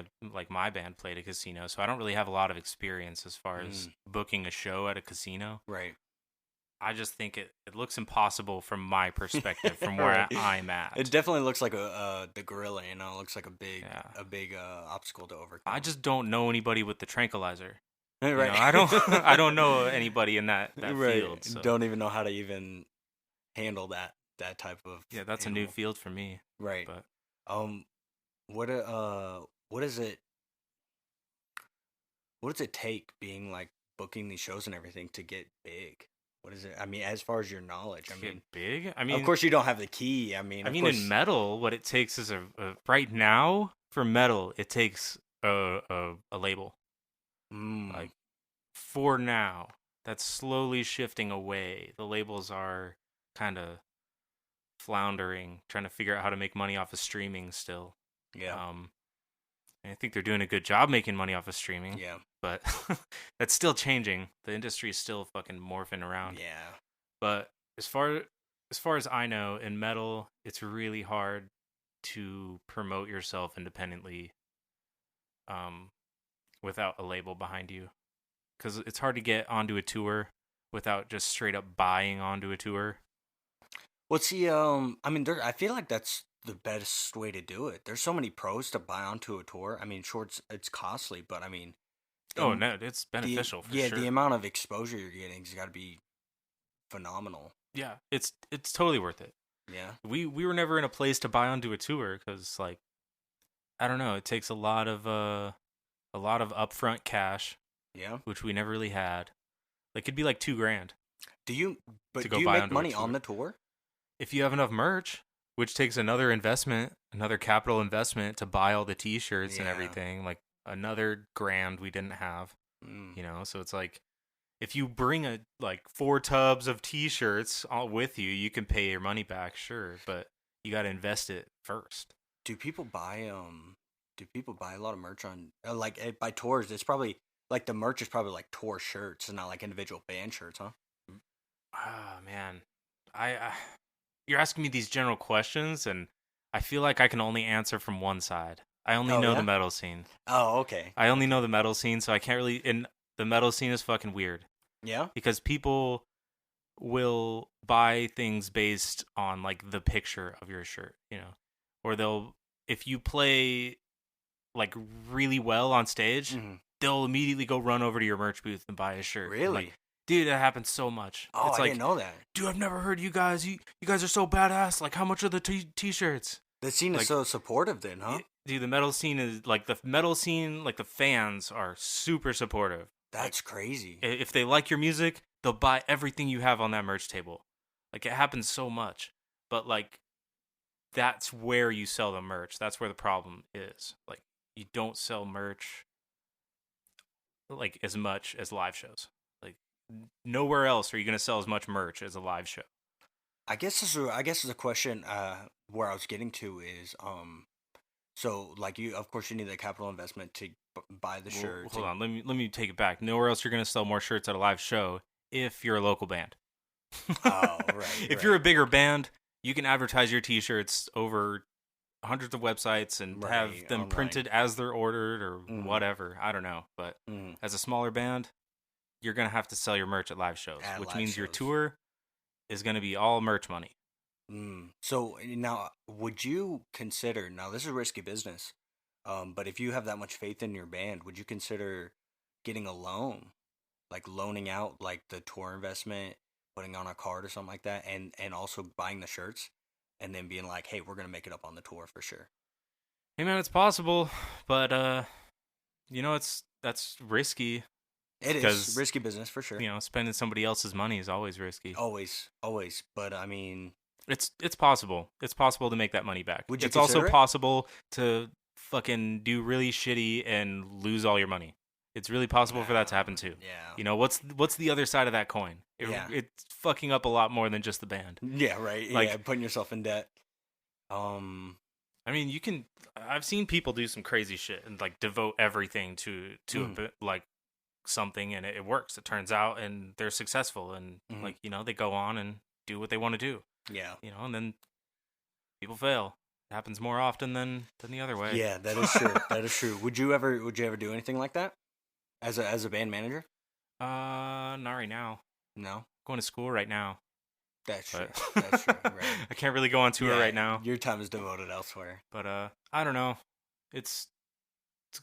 my band play at a casino, so I don't really have a lot of experience as far as booking a show at a casino. Right. I just think it looks impossible from my perspective, from where I'm at. It definitely looks like the gorilla, It looks like a big obstacle to overcome. I just don't know anybody with the tranquilizer. Right. I don't know anybody in that field. So. Don't even know how to even handle that type of. Yeah, that's animal. A new field for me. Right. But what is it? What does it take being like booking these shows and everything to get big? What is it? I mean, as far as your knowledge, big. I mean, of course you don't have the key. In metal, what it takes is right now for metal, it takes a label. Like for now, that's slowly shifting away. The labels are kind of floundering, trying to figure out how to make money off of streaming still. Yeah. I think they're doing a good job making money off of streaming. Yeah. But that's still changing. The industry is still fucking morphing around. Yeah. But as far as I know, in metal, it's really hard to promote yourself independently without a label behind you. because it's hard to get onto a tour without just straight up buying onto a tour. Well, see, I mean, I feel like that's the best way to do it. There's so many pros to buy onto a tour. I mean, sure, it's costly, but I mean, Oh the no, it's beneficial for the sure. amount of exposure you're getting has got to be phenomenal. Yeah, it's totally worth it. Yeah. We were never in a place to buy onto a tour because like I don't know, it takes a lot of upfront cash, Yeah. which we never really had. Like it'd be like $2,000 Do you? to But go do you buy make onto a money tour. on the tour? If you have enough merch, which takes another investment, another capital investment to buy all the T-shirts and Yeah. everything, like another grand we didn't have, Mm. So it's like if you bring like 4 tubs of T-shirts all with you, you can pay your money back, sure, but you got to invest it first. Do people buy Do people buy a lot of merch on by tours? It's probably like the merch is probably like tour shirts and not like individual band shirts, huh? Ah, man, I you're asking me these general questions, and I feel like I can only answer from one side. I only Oh know the yeah. metal scene. Oh okay. I only know the metal scene, so I can't really. And the metal scene is fucking weird Yeah. because people will buy things based on like the picture of your shirt, or they'll if you play like really well on stage, Mhm. they'll immediately go run over to your merch booth and buy a shirt. Really? Like, dude, that happens so much. Oh, It's I like, didn't know that. dude, I've never heard you guys. You guys are so badass. Like, how much are the t-shirts? The scene is Like, so supportive, then, huh? dude, the metal scene is like the metal scene. Like the fans are super supportive. That's crazy. If they like your music, they'll buy everything you have on that merch table. Like it happens so much, but like that's where you sell the merch. That's where the problem is. Like you don't sell merch like as much as live shows. Like nowhere else are you going to sell as much merch as a live show. I guess the question where I was getting to is so like you of course you need the capital investment to buy the Well, shirts. hold on, let me take it back. Nowhere else you're going to sell more shirts at a live show if you're a local band. Oh, right. If you're a bigger band, you can advertise your t-shirts over hundreds of websites and have them online. printed as they're ordered or Mhm. whatever. I don't know, but Mhm. as a smaller band, you're going to have to sell your merch at live shows, At which live means your shows. tour is going to be all merch money. So now, would you consider? Now, this is risky business. But if you have that much faith in your band, would you consider getting a loan, like loaning out like the tour investment, putting on a card or something like that, and also buying the shirts, and then being like, hey, we're gonna make it up on the tour for sure. Hey man, it's possible, but that's risky It is because risky business for sure. spending somebody else's money is always risky. Always, always. But I mean, It's possible. It's possible to make that money back. Would you It's also consider it? possible to fucking do really shitty and lose all your money. It's really possible for that to happen too. yeah, What's the other side of that coin? Yeah. It's fucking up a lot more than just the band. yeah, right. Like- yeah, putting yourself in debt. I mean, I've seen people do some crazy shit and like devote everything to a bit, like something, and it works. It turns out, and they're successful, and Mhm. like they go on and do what they want to do. Yeah. And then people fail. It happens more often than the other way. Yeah, that is true. That is true. Would you ever do anything like that as a band manager? Not right now. No, Going to school right now. that's true. But That's true. Right. I can't really go on tour Yeah, right now. Your time is devoted elsewhere. But I don't know. It's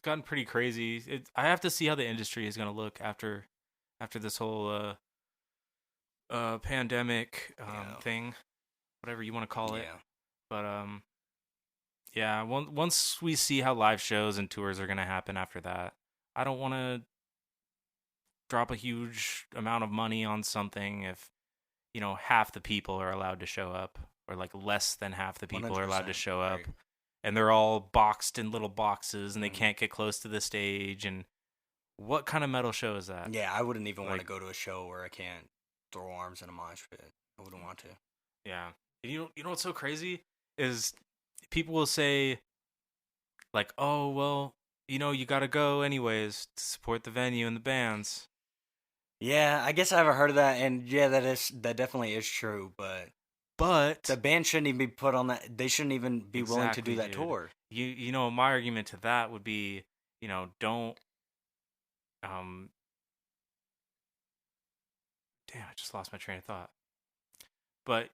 gotten pretty crazy. I have to see how the industry is gonna look after this whole pandemic thing, whatever you want to call it. Yeah. But yeah. Once we see how live shows and tours are gonna happen after that, I don't want to drop a huge amount of money on something if half the people are allowed to show up, or like less than half the people are allowed to 100%, show up, right. and they're all boxed in little boxes and they Mhm. can't get close to the stage. And what kind of metal show is that? Yeah, I wouldn't even want to Like- go to a show where I can't throw arms in a mosh pit. I wouldn't want to. Yeah. And you know what's so crazy is people will say like, oh well, you gotta go anyways to support the venue and the bands. Yeah, I guess I haven't heard of that, and yeah, that definitely is true. But But the band shouldn't even be put on that. They shouldn't even be willing to do Exactly, that dude. tour. my argument to that would be, don't Damn, I just lost my train of thought. But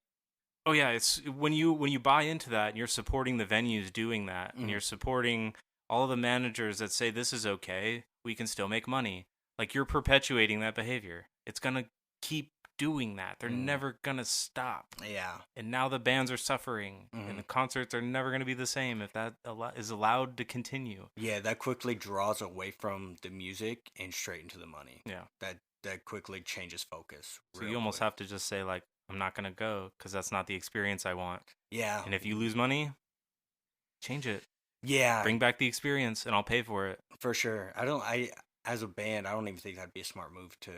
oh yeah, it's when you buy into that and you're supporting the venues doing that, and you're supporting all of the managers that say this is okay, we can still make money. Like you're perpetuating that behavior. It's gonna keep doing that. They're never gonna stop. Yeah. And now the bands are suffering, and the concerts are never gonna be the same if that is allowed to continue. Yeah, that quickly draws away from the music and straight into the money. Yeah. That quickly changes focus. So you almost have to just say like, I'm not gonna go because that's not the experience I want. Yeah. And if you lose money, change it. Yeah. Bring back the experience, and I'll pay for it. For sure. As a band, I don't even think that'd be a smart move to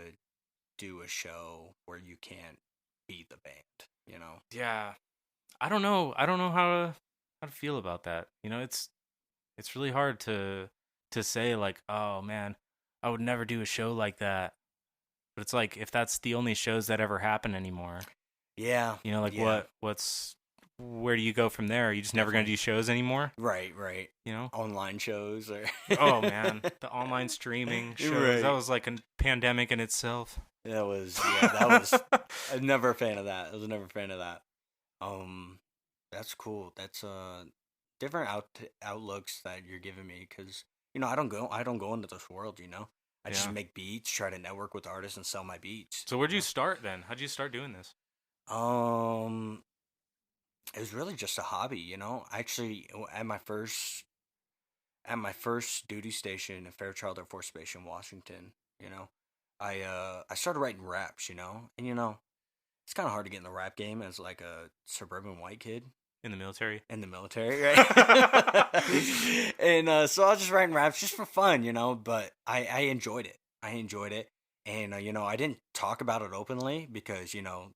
do a show where you can't be the band, you know? Yeah. I don't know how to feel about that. You know, it's really hard to say like, oh man, I would never do a show like that. But it's like, if that's the only shows that ever happen anymore. Yeah. You know, like where do you go from there? Are you just never going to do shows ananymore? Right. You know? Online shows or oh man, the online streaming shows. Right. That was like a pandemic in itself. That was I was never a fan of that. I was never a fan of that. That's cool. That's different outlooks that you're giving me, cuz you know, I don't go into this world, you know. I just make beats, try to network with artists and sell my beats. So where'd you start then? How'd you start doing this? It was really just a hobby, you know. Actually, at my first duty station at Fairchild Air Force Base in Washington, you know, I started writing raps, you know, and you know, it's kind of hard to get in the rap game as like a suburban white kid in the military. Right? And so I was just writing raps just for fun, you know. But I enjoyed it. And you know, I didn't talk about it openly because you know,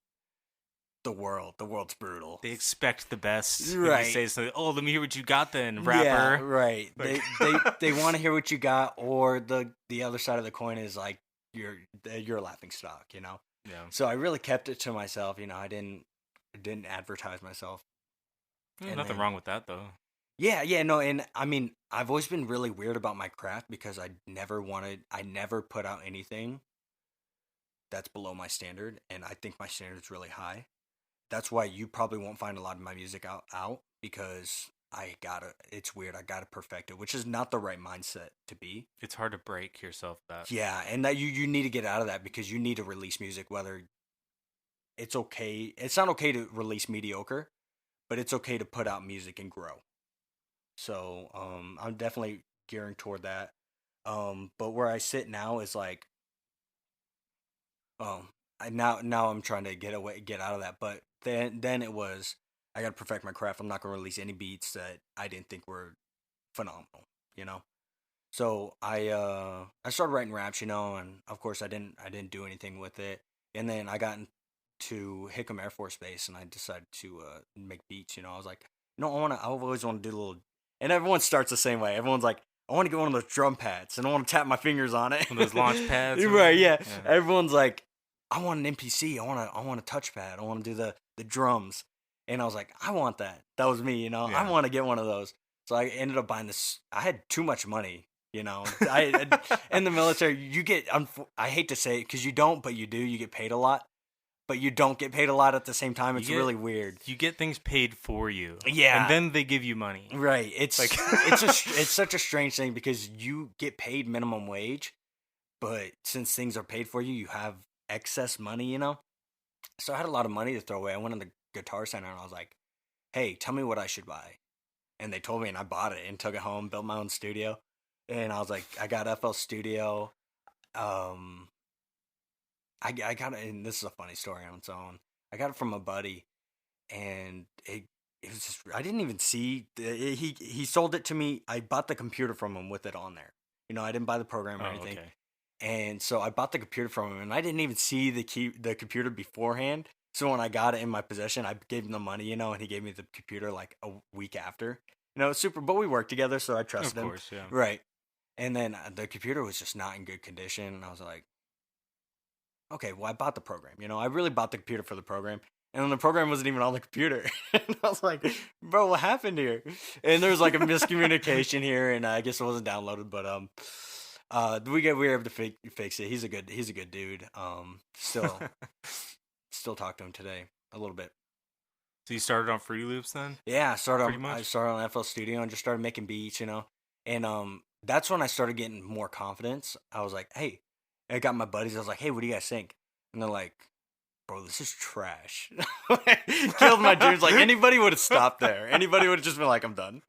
the world's brutal. They expect the best. Right. You say something, oh, let me hear what you got then, rapper. Yeah, right. Like... they want to hear what you got, or the other side of the coin is like you're a laughing stock, you know. Yeah. So I really kept it to myself, you know. I didn't advertise myself. Nothing wrong with that though. Yeah, no, and I mean, I've always been really weird about my craft because I never put out anything that's below my standard, and I think my standard's really high. That's why you probably won't find a lot of my music out because it's weird, I gotta perfect it, which is not the right mindset to be. It's hard to break yourself that. Yeah, and that you need to get out of that because you need to release music, whether it's okay. It's not okay to release mediocre, but it's okay to put out music and grow. So I'm definitely gearing toward that. But where I sit now is like, now I'm trying to get out of that. But then it was, I gotta perfect my craft. I'm not gonna release any beats that I didn't think were phenomenal, you know. So I started writing raps, you know, and of course I didn't do anything with it. And then I got to Hickam Air Force Base, and I decided to make beats. You know, I was like, no, I've always wanted to do a little. And everyone starts the same way. Everyone's like, I want to get one of those drum pads, and I want to tap my fingers on it. One of those launch pads, right? Yeah. Everyone's like, I want an MPC. I want a touchpad. I want to do the drums. And I was like, I want that. That was me, you know. Yeah. I want to get one of those. So I ended up buying this. I had too much money, you know. In the military, you get. I hate to say it because you don't, but you do. You get paid a lot. But you don't get paid a lot at the same time. It's really weird. You get things paid for you. Yeah. And then they give you money. Right. It's like it's such a strange thing because you get paid minimum wage, but since things are paid for you, you have excess money, you know? So I had a lot of money to throw away. I went in the Guitar Center and I was like, hey, tell me what I should buy. And they told me and I bought it and took it home, built my own studio. And I was like, I got FL Studio. I got it, and this is a funny story on its own. I got it from a buddy, and it was just, I didn't even see, he sold it to me. I bought the computer from him with it on there. You know, I didn't buy the program or anything. Okay. And so I bought the computer from him, and I didn't even see the computer beforehand. So when I got it in my possession, I gave him the money, you know, and he gave me the computer like a week after. You know, super, but we worked together, so I trusted him. Of course, yeah. Right. And then the computer was just not in good condition, and I was like, okay, well, I bought the program. You know, I really bought the computer for the program. And then the program wasn't even on the computer. And I was like, bro, what happened here? And there was like a miscommunication here, and I guess it wasn't downloaded, but we were able to fix it. He's a good dude. Still still talk to him today a little bit. So you started on Fruity Loops then? Yeah, Pretty much? I started on FL Studio and just started making beats, and that's when I started getting more confidence. I was like, hey, I got my buddies. I was like, hey, what do you guys think? And they're like, bro, this is trash. Killed my dreams. Like anybody would have stopped there. Anybody would have just been like, I'm done.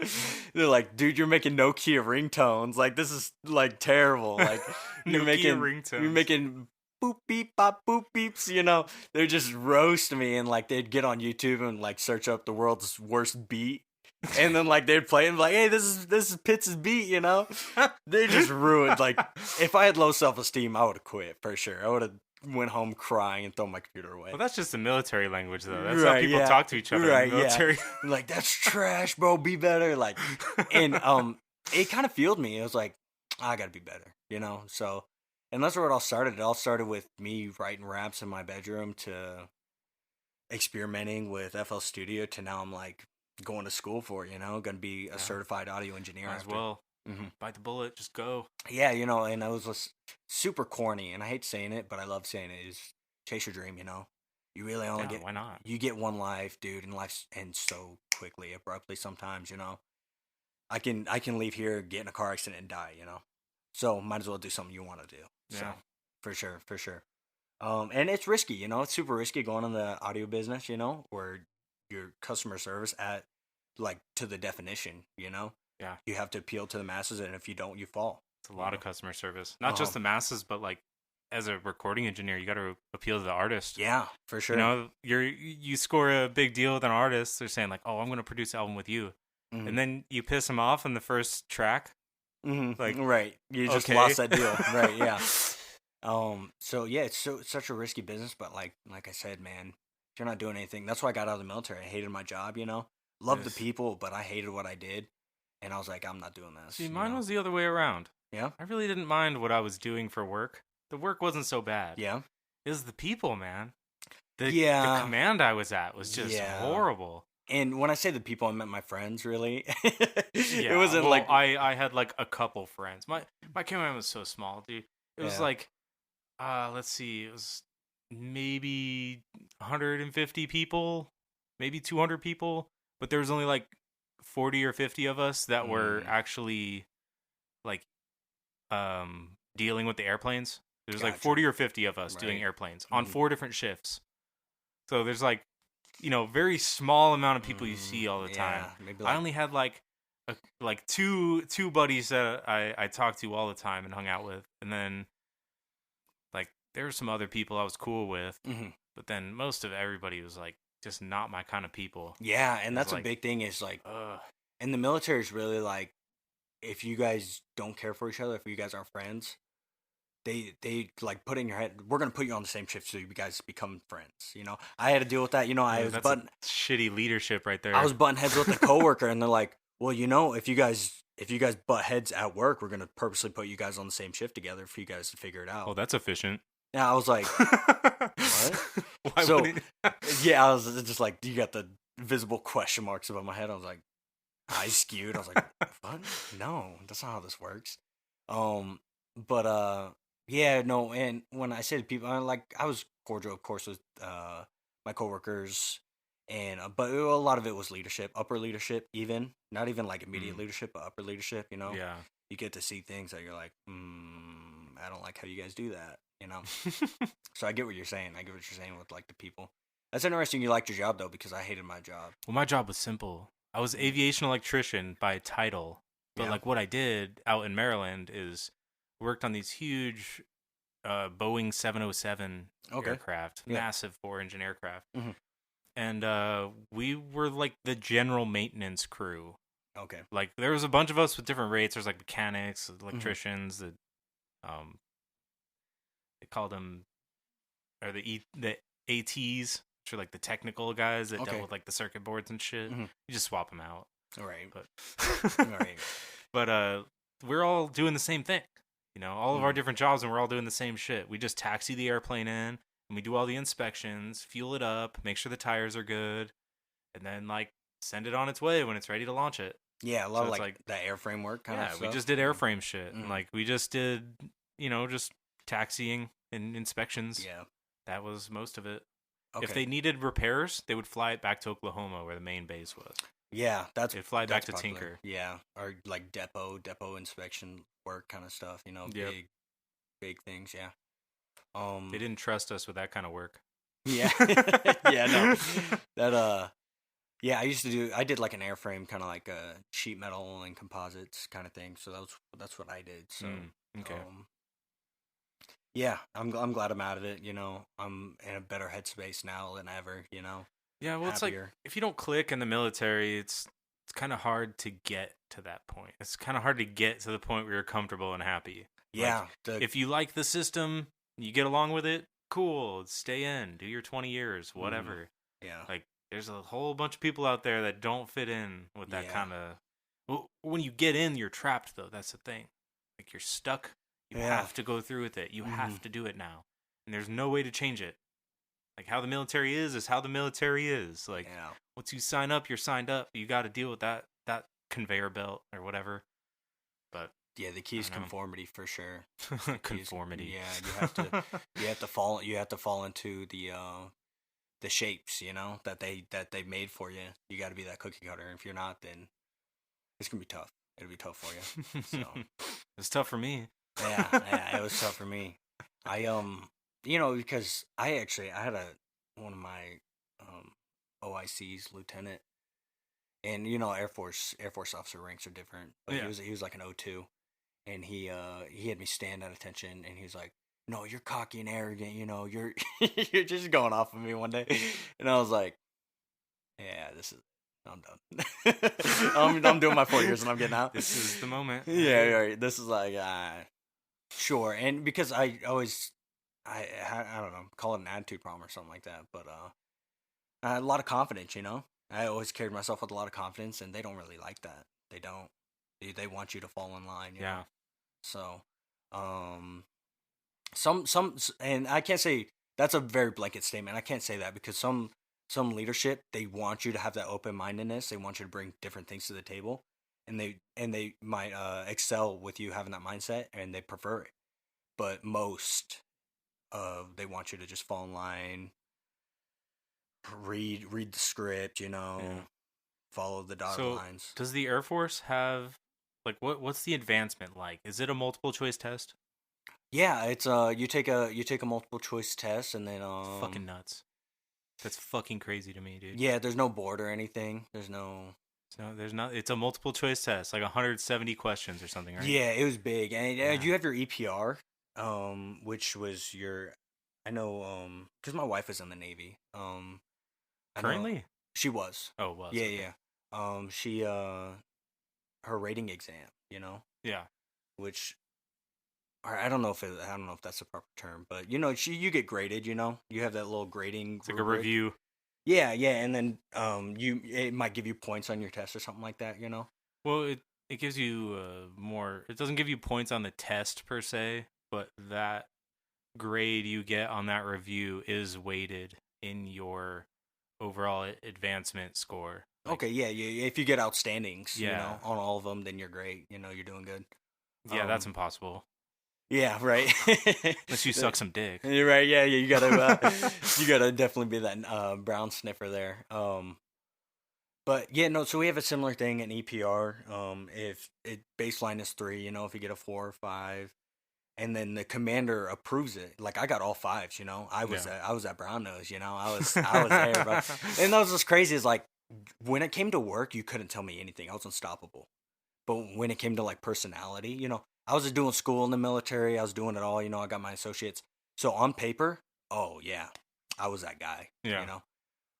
They're like, dude, you're making no key ringtones. Like this is like terrible. Like you're making boop beep bop boop beeps. They just roast me and like they'd get on YouTube and like search up the world's worst beat. And then like they'd play and be like, hey, this is Pitts' beat, They just ruined. Like if I had low self-esteem, I would have quit for sure. I would have went home crying and thrown my computer away. Well, that's just the military language, though. That's how people talk to each other. Right, in the military. Yeah. Like that's trash, bro. Be better. Like, and it kind of fueled me. It was like, I gotta be better, So, and that's where it all started. It all started with me writing raps in my bedroom to experimenting with FL Studio to now I'm like going to school for it. Gonna be a certified audio engineer. Might as well. Bite the bullet, just go. Yeah, and I was just super corny, and I hate saying it, but I love saying it, is chase your dream, You really only why not? You get one life, dude, and life ends so quickly, abruptly sometimes, I can leave here, get in a car accident, and die, So might as well do something you want to do. Yeah. So, for sure. And it's risky, it's super risky going in the audio business, where your customer service at, like, to the definition, Yeah. You have to appeal to the masses, and if you don't, you fall. It's a lot of customer service. Not just the masses, but like as a recording engineer, you got to appeal to the artist. Yeah, for sure. You score a big deal with an artist. They're saying like, "Oh, I'm going to produce an album with you," and then you piss them off in the first track. Like, right, you just lost that deal. Right, yeah. So yeah, it's such a risky business, but like I said, man, if you're not doing anything, that's why I got out of the military. I hated my job, loved the people, but I hated what I did. And I was like, I'm not doing this. See, mine was the other way around. Yeah? I really didn't mind what I was doing for work. The work wasn't so bad. Yeah? It was the people, man. The command I was at was just horrible. And when I say the people, I meant my friends, really. It wasn't like... I had like a couple friends. My command was so small, dude. It was like, let's see, it was maybe 150 people, maybe 200 people. But there was only like 40 or 50 of us that were actually like dealing with the airplanes. There's like 40 or 50 of us doing airplanes on 4 different shifts. So there's like, very small amount of people you see all the time. Maybe I only had like two buddies that I talked to all the time and hung out with, and then like there were some other people I was cool with, but then most of everybody was like just not my kind of people. Yeah, and that's like, a big thing is like, and the military is really like, if you guys don't care for each other, if you guys aren't friends, they like put in your head, we're gonna put you on the same shift so you guys become friends. I had to deal with that. I was shitty leadership right there. I was butting heads with a coworker, and they're like, well, if you guys butt heads at work, we're gonna purposely put you guys on the same shift together for you guys to figure it out. Oh, that's efficient. Yeah, I was like, what? Yeah, I was just like, you got the visible question marks above my head. I was like, eyes skewed. I was like, what? No, that's not how this works. Yeah, no. And when I say to people, I was cordial, of course, with my coworkers, and but a lot of it was leadership, upper leadership, even not even like immediate leadership, but upper leadership. Yeah, you get to see things that you're like, I don't like how you guys do that. So I get what you're saying. I get what you're saying with like the people. That's interesting. You liked your job though, because I hated my job. Well, my job was simple. I was aviation electrician by title, but like what I did out in Maryland is worked on these huge Boeing 707 aircraft, massive 4-engine aircraft, and we were like the general maintenance crew. Okay. Like there was a bunch of us with different rates. There's like mechanics, electricians, they called them, or the ATs, which are like the technical guys that dealt with like the circuit boards and shit. You just swap them out. All right. But we're all doing the same thing. All of our different jobs, and we're all doing the same shit. We just taxi the airplane in, and we do all the inspections, fuel it up, make sure the tires are good, and then like send it on its way when it's ready to launch it. Yeah, a lot of like the airframe work kind of stuff. Yeah, we just did airframe shit, and like we just did, just taxiing and inspections. Yeah, that was most of it. If Okay. they needed repairs, they would fly it back to Oklahoma where the main base was. Yeah, They'd fly it back to popular. Tinker. Yeah, or like depot inspection work kind of stuff. Yep. Big things. Yeah. They didn't trust us with that kind of work. Yeah. Yeah. No. That Yeah, I did like an airframe, kind of like a sheet metal and composites kind of thing. So that's what I did. So, Okay. yeah, I'm glad I'm out of it. I'm in a better headspace now than ever. Yeah, well, it's like happier. if you don't click in the military, it's kind of hard to get to that point. It's kind of hard to get to the point where you're comfortable and happy. Yeah, If you like the system, you get along with it, cool, stay in, do your 20 years, whatever. yeah, Like, there's a whole bunch of people out there that don't fit in with that Yeah. kind of. Well, when you get in, you're trapped, though. That's the thing. Like, you're stuck. You Yeah. have to go through with it. You have to do it now. And there's no way to change it. Like, how the military is how the military is. Like, yeah, once you sign up, you're signed up. You got to deal with that conveyor belt or whatever. But yeah. The key is I don't know. conformity for sure. Conformity. Yeah, you have to fall into the shapes, that they made for you. You got to be that cookie cutter. If you're not, then it's gonna be tough. It'll be tough for you. So It's tough for me. yeah, it was tough for me. I because I had one of my OICs, lieutenant, and Air Force officer ranks are different, but Yeah. he was like an O2, and he had me stand at attention, and he was like, "No, you're cocky and arrogant. You're you're just going off of me one day," and I was like, "Yeah, I'm done. I'm doing my 4 years and I'm getting out. This is the moment. Yeah, right. This is like, sure. And because I don't know, call it an attitude problem or something like that. But I had a lot of confidence, I always carried myself with a lot of confidence, and they don't really like that. They don't. They want you to fall in line. You Yeah. know? So, and I can't say that's a very blanket statement. I can't say that because some leadership, they want you to have that open mindedness. They want you to bring different things to the table, and they might excel with you having that mindset, and they prefer it. But most, they want you to just fall in line, read the script, follow the dotted So, lines. does the Air Force have like what's the advancement like? Is it a multiple choice test? Yeah, it's you take a multiple choice test, and then Fucking nuts. That's fucking crazy to me, dude. yeah, there's no board or anything. There's no. So there's not. It's a multiple choice test, like 170 questions or something, right? Yeah, it was big, and Yeah. you have your EPR, which was your. I know, because my wife is in the Navy. I know- Currently? she was. Oh, was. Yeah, okay. yeah. She her rating exam, Yeah. which. Or I don't know if that's the proper term, but you get graded. You have that little grading. It's like a rubric. review. Yeah, and then it might give you points on your test or something like that. Well, it gives you more. It doesn't give you points on the test per se, but that grade you get on that review is weighted in your overall advancement score. Like, Okay, yeah. If you get outstandings, Yeah. on all of them, then you're great. You're doing good. Yeah, that's impossible. Yeah, right. Unless you suck some dick. You're right. Yeah. You gotta you gotta definitely be that brown sniffer there. But yeah, no. So we have a similar thing in EPR. If baseline is 3, if you get a 4 or 5, and then the commander approves it. Like I got all 5s. I was at brown nose. I was there, bro. And that was what's crazy is like when it came to work, you couldn't tell me anything. I was unstoppable. But when it came to like personality, I was just doing school in the military. I was doing it all. I got my associates. So on paper, oh yeah, I was that guy. Yeah.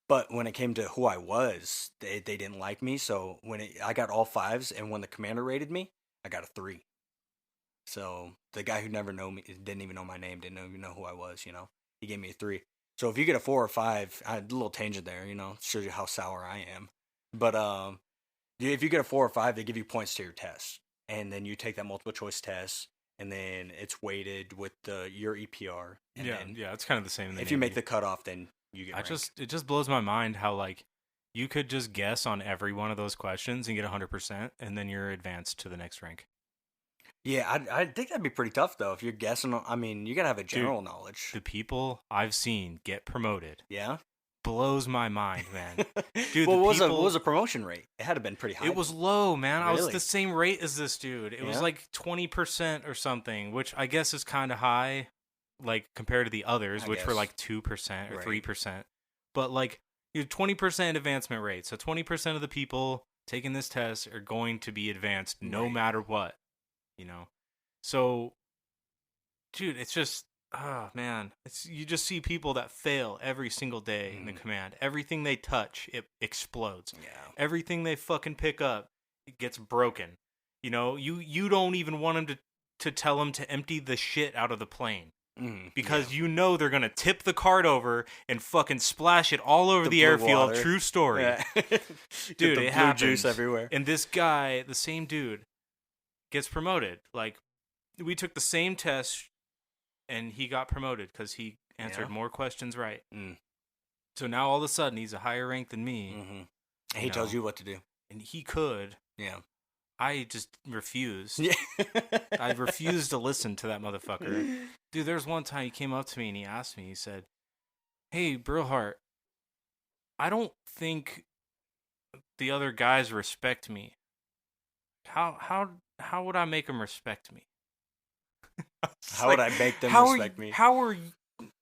But when it came to who I was, they didn't like me. So I got all 5s, and when the commander rated me, I got a 3. So the guy who never knew me, didn't even know my name, didn't even know who I was. He gave me a 3. So if you get a 4 or 5, I had a little tangent there. Shows you how sour I am. But if you get a 4 or 5, they give you points to your test, and then you take that multiple choice test, and then it's weighted with your EPR. And then Yeah, it's kind of the same. In the if you make Navy. the cutoff, then you get. It just blows my mind how like you could just guess on every one of those questions and get 100%, and then you're advanced to the next rank. Yeah, I think that'd be pretty tough though if you're guessing. I mean, you gotta have a Dude, general knowledge. the people I've seen get promoted Yeah. blows my mind, man. Dude, Well, the what was people, the promotion rate? It had to have been pretty high. it was Then. low, man. I was Really? the same rate as this dude. It was Yeah. like 20% or something, which I guess is kind of high, like compared to the others, I which were guess. like 2% or Right. 3%. But like, you 20% advancement rate. So 20% of the people taking this test are going to be advanced no Right. matter what, you know? So, dude, it's just, oh man, it's, you just see people that fail every single day in the command. Everything they touch, it explodes. Yeah. Everything they fucking pick up, it gets broken. You know, you don't even want them to tell them to empty the shit out of the plane. Because you know they're gonna tip the cart over and fucking splash it all over the airfield. Water. True story, Yeah. dude. the It blue happens. juice everywhere. And this guy, the same dude, gets promoted. Like, we took the same test, and he got promoted because he answered more questions right. So now all of a sudden he's a higher rank than me. He tells you what to do, and he could. Yeah. I just refused. Yeah. I refused to listen to that motherfucker. Dude, there was one time he came up to me and he asked me, he said, "Hey, Brillhart, I don't think the other guys respect me. How would I make them respect me?" How would I make them respect me? How are you?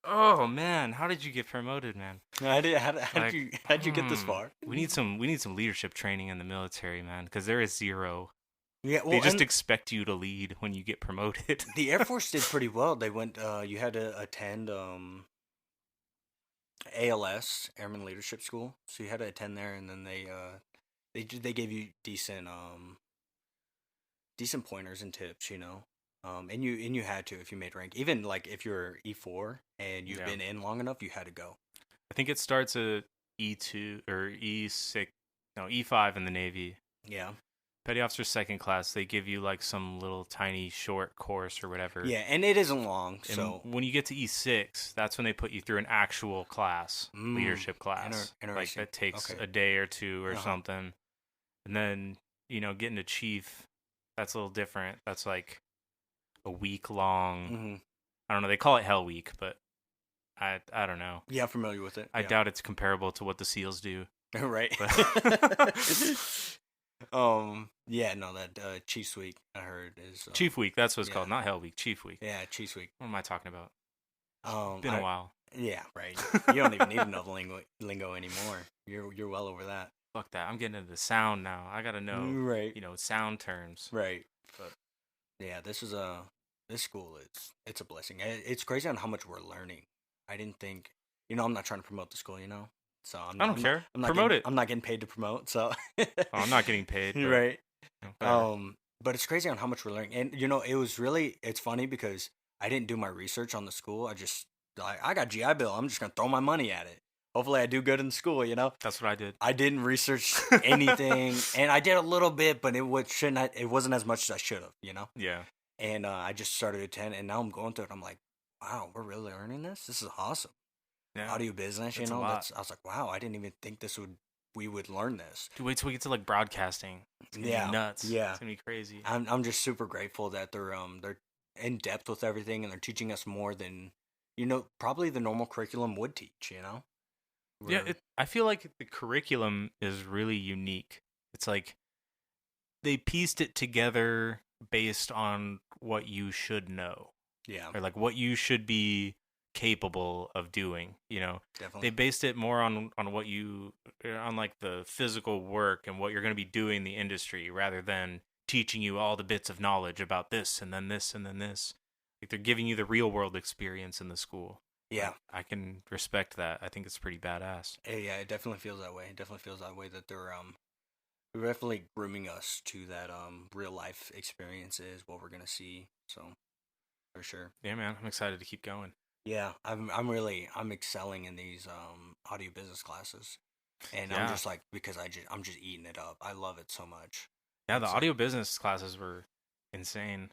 Oh man, how did you get promoted, man? How did you get this far? We need some leadership training in the military, man, because there is zero. Yeah, well, they just expect you to lead when you get promoted. The Air Force did pretty well. They went. You had to attend ALS, Airman Leadership School. So you had to attend there, and then they gave you decent pointers and tips, you know. And you had to if you made rank. Even like if you're E4 and you've been in long enough, you had to go. I think it starts at E2 or E6, no, E5 in the Navy. Yeah. Petty Officer Second Class, they give you like some little tiny short course or whatever. Yeah, and it isn't long. And so when you get to E6, that's when they put you through an actual class, leadership class. Like that takes a day or two or something. And then, you know, getting to Chief, that's a little different. That's like a week long. I don't know. They call it Hell Week, but I don't know. Yeah, I'm familiar with it. I doubt it's comparable to what the SEALs do. Right. Yeah, no, that Chiefs Week I heard is Chief Week. That's what it's called, not Hell Week. Chief Week. Yeah, Chiefs Week. What am I talking about? It's been a while. Yeah, right. You don't even need to know the lingo anymore. You're well over that. Fuck that. I'm getting into the sound now. I gotta know, right? You know, sound terms. Right. But yeah, this school it's a blessing. It's crazy on how much we're learning. I didn't think, you know, I'm not trying to promote the school, you know. So I don't care. Promote it. I'm not getting paid to promote, so I'm not getting paid. But, right. You know, but it's crazy on how much we're learning. And you know, it's funny because I didn't do my research on the school. I got GI Bill. I'm just gonna throw my money at it. Hopefully I do good in school, you know? That's what I did. I didn't research anything, and I did a little bit, but it wasn't as much as I should have, you know? Yeah. And I just started at 10, and now I'm going through it. I'm like, wow, we're really learning this? This is awesome. Yeah. Audio business, you know? I was like, wow, I didn't even think we would learn this. Dude, wait till we get to like broadcasting. It's gonna be nuts. Yeah. It's gonna be crazy. I'm just super grateful that they're in depth with everything, and they're teaching us more than, you know, probably the normal curriculum would teach, you know? I feel like the curriculum is really unique. It's like they pieced it together based on what you should know. Yeah. Or like what you should be capable of doing, you know. Definitely. They based it more on what you on like the physical work and what you're going to be doing in the industry rather than teaching you all the bits of knowledge about this and then this and then this. Like they're giving you the real world experience in the school. Yeah. I can respect that. I think it's pretty badass. Yeah, it definitely feels that way. It definitely feels that way that they're definitely grooming us to that real life experiences, what we're gonna see. So for sure. Yeah, man, I'm excited to keep going. Yeah, I'm excelling in these audio business classes, and I'm just like because I'm just eating it up. I love it so much. Yeah, the audio business classes were insane.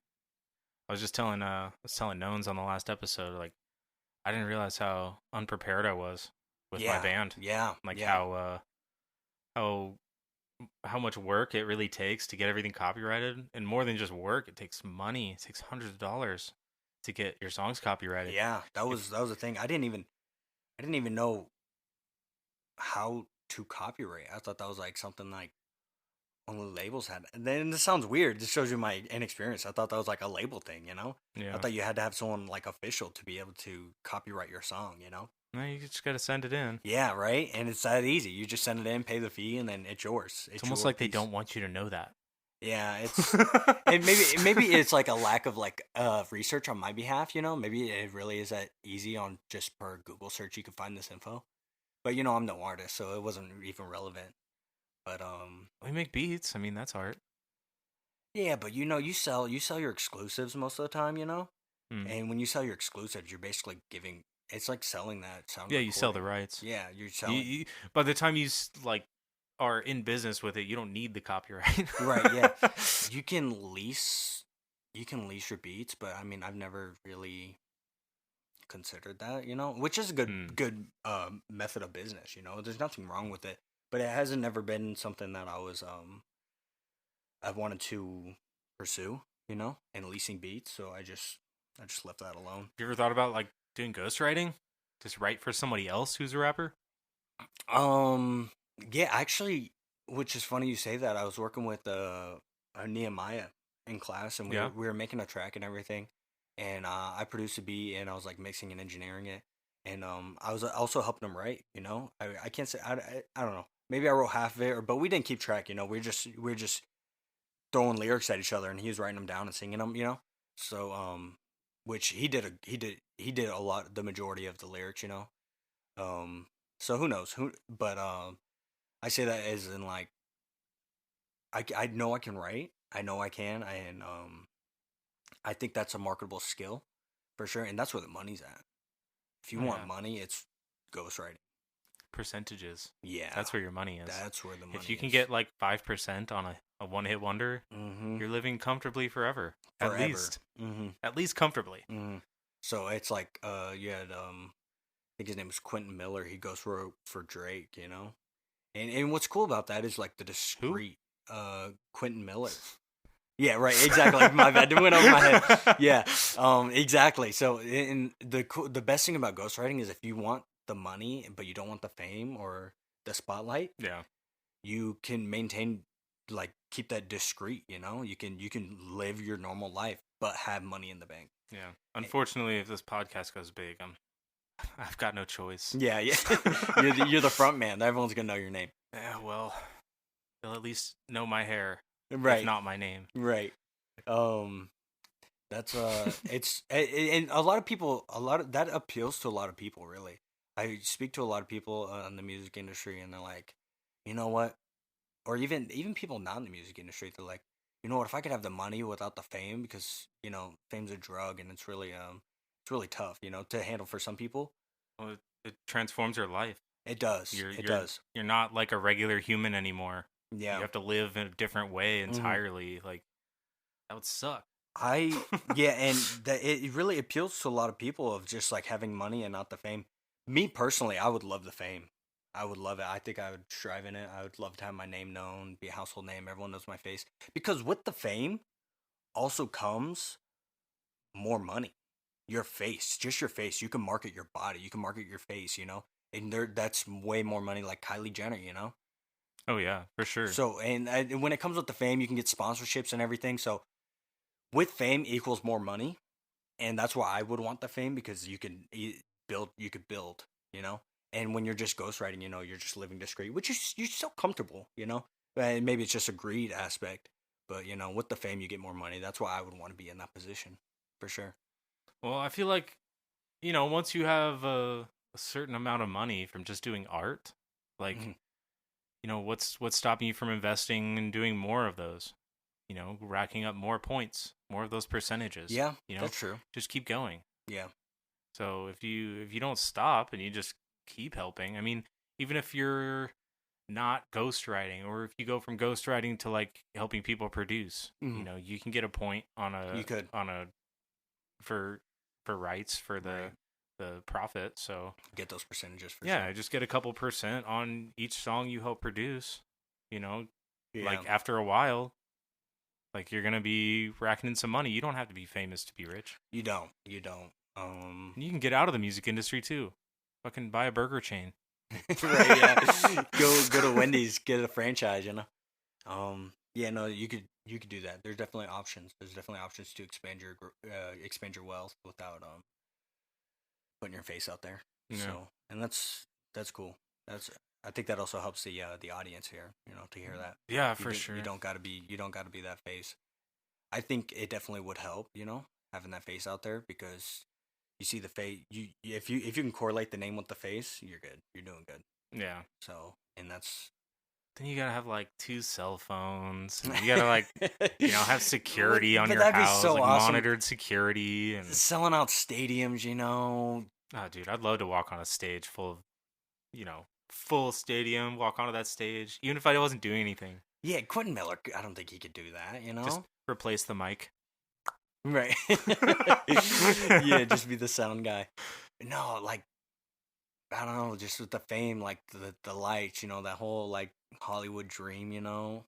I was just telling Nones on the last episode, like I didn't realize how unprepared I was with my band. Yeah, like how how much work it really takes to get everything copyrighted, and more than just work, it takes money. It takes hundreds of dollars to get your songs copyrighted. Yeah, If that was the thing. I didn't even know how to copyright. I thought that was like something like only labels had. And then this sounds weird. This shows you my inexperience. I thought that was like a label thing, you know? I yeah, thought you had to have someone like official to be able to copyright your song, you know? no, you just gotta send it in. Yeah, right? And it's that easy. You just send it in, pay the fee, and then it's yours. It's It's almost your like they piece. don't want you to know that. Yeah, it's and maybe it's like a lack of like research on my behalf, you know? Maybe it really is that easy on just per Google search you can find this info. But you know, I'm no artist, so it wasn't even relevant. But We make beats. I mean, that's art. yeah, but you know, you sell your exclusives most of the time, you know? Hmm. And when you sell your exclusives, you're basically giving it's like selling that sound Yeah, you sell the recording. rights. Yeah, you're You, selling. you by the time you like are in business with it, you don't need the copyright. Right, yeah. You can lease your beats, but I mean, I've never really considered that, you know, which is a Hmm. good method of business, you know. There's nothing wrong with it, but it hasn't never been something that I wanted to pursue, you know, and leasing beats, so I just left that alone. You ever thought about like doing ghostwriting? Just write for somebody else who's a rapper? Um, yeah, actually, which is funny you say that. I was working with Nehemiah in class, and Yeah. we were making a track and everything, and I produced a beat, and I was like mixing and engineering it, and I was also helping him write. You know, I can't say I don't know. Maybe I wrote half of it, but we didn't keep track. You know, we are just throwing lyrics at each other, and he was writing them down and singing them. You know, so which he did a lot, the majority of the lyrics. You know, um, so who knows who, but I say that as in like I know I can write. I know I can, and I think that's a marketable skill for sure, and that's where the money's at. If you Oh want yeah. money, it's ghostwriting. Percentages. Yeah, That's where your money is. that's where the If money you can is. get like 5% on a one hit wonder, Mm-hmm. you're living comfortably forever. At Forever. least. Mm-hmm. At least comfortably. Mm-hmm. So it's like you had I think his name was Quentin Miller. He goes for Drake, you know. And what's cool about that is like the Who? discreet Quentin Miller. Yeah, right. Exactly. My bad. It went over my head. Yeah. Exactly. So, and the best thing about ghostwriting is if you want the money but you don't want the fame or the spotlight, Yeah. you can maintain like keep that discreet. You know, you can live your normal life but have money in the bank. Yeah. Eh, Unfortunately, if this podcast goes big, I've got no choice. Yeah, yeah. You're the front man. Everyone's gonna know your name. Yeah, well, they'll at least know my hair, if Right. not my name. Right. Um. That's it's and a lot of people, a lot of that appeals to a lot of people. Really, I speak to a lot of people in the music industry, and they're like, you know what, or even people not in the music industry, they're like, you know what, if I could have the money without the fame, because you know, fame's a drug, and it's really tough, you know, to handle for some people. Well, it transforms your life. It does, You're it you're does. you're not like a regular human anymore. You Yeah. have to live in a different way Hmm. entirely. Like that would suck. Yeah, and that it really appeals to a lot of people of just like having money and not the fame. Me personally, I would love the fame. I would love it. I think I would strive in it. I would love to have my name known, be a household name. Everyone knows my face. Because with the fame also comes more money. Your face, just your face. You can market your body. You can market your face. You know, and that's way more money. Like Kylie Jenner, you know. Oh yeah, for sure. So and when it comes with the fame, you can get sponsorships and everything. So with fame equals more money, and that's why I would want the fame because you could build, you know. And when you're just ghostwriting, you know, you're just living discreet, which is you're still comfortable, you know. And maybe it's just a greed aspect, but you know, with the fame, you get more money. That's why I would want to be in that position, for sure. Well, I feel like once you have a certain amount of money from just doing art, like Hmm. what's stopping you from investing and doing more of those? Racking up more points, more of those percentages. Yeah, that's true. Just keep going. Yeah. So if you don't stop and you just keep helping, I mean, even if you're not ghostwriting, or if you go from ghostwriting to like helping people produce, Hmm. you can get a point on You could. for rights for Right. the profit. So Get those percentages for yeah, sure. just get a couple percent on each song you help produce. You know, Like after a while, like you're gonna be racking in some money. You don't have to be famous to be rich. You don't. And you can get out of the music industry too. Fucking buy a burger chain. Right, yeah. Go to Wendy's, get a franchise, you know. Yeah, no, you could do that. There's definitely options. There's definitely options to expand your wealth without putting your face out there. Yeah. So, and that's cool. I think that also helps the audience here, you know, to hear that. Yeah, for sure. You don't gotta be that face. I think it definitely would help, you know, having that face out there, because you see the face. If you can correlate the name with the face, you're good. You're doing good. Yeah. So, and that's. Then you gotta have like 2 cell phones. And you gotta like, you know, have security on But your that'd be house, so like awesome. monitored security, and Selling out stadiums, you know. oh, dude, I'd love to walk on a stage full of, you know, full stadium. Walk onto that stage, even if I wasn't doing anything. Yeah, Quentin Miller. I don't think he could do that. You know, Just replace the mic. right? Yeah, just be the sound guy. No, like I don't know, just with the fame, like the lights, you know, that whole like Hollywood dream, you know,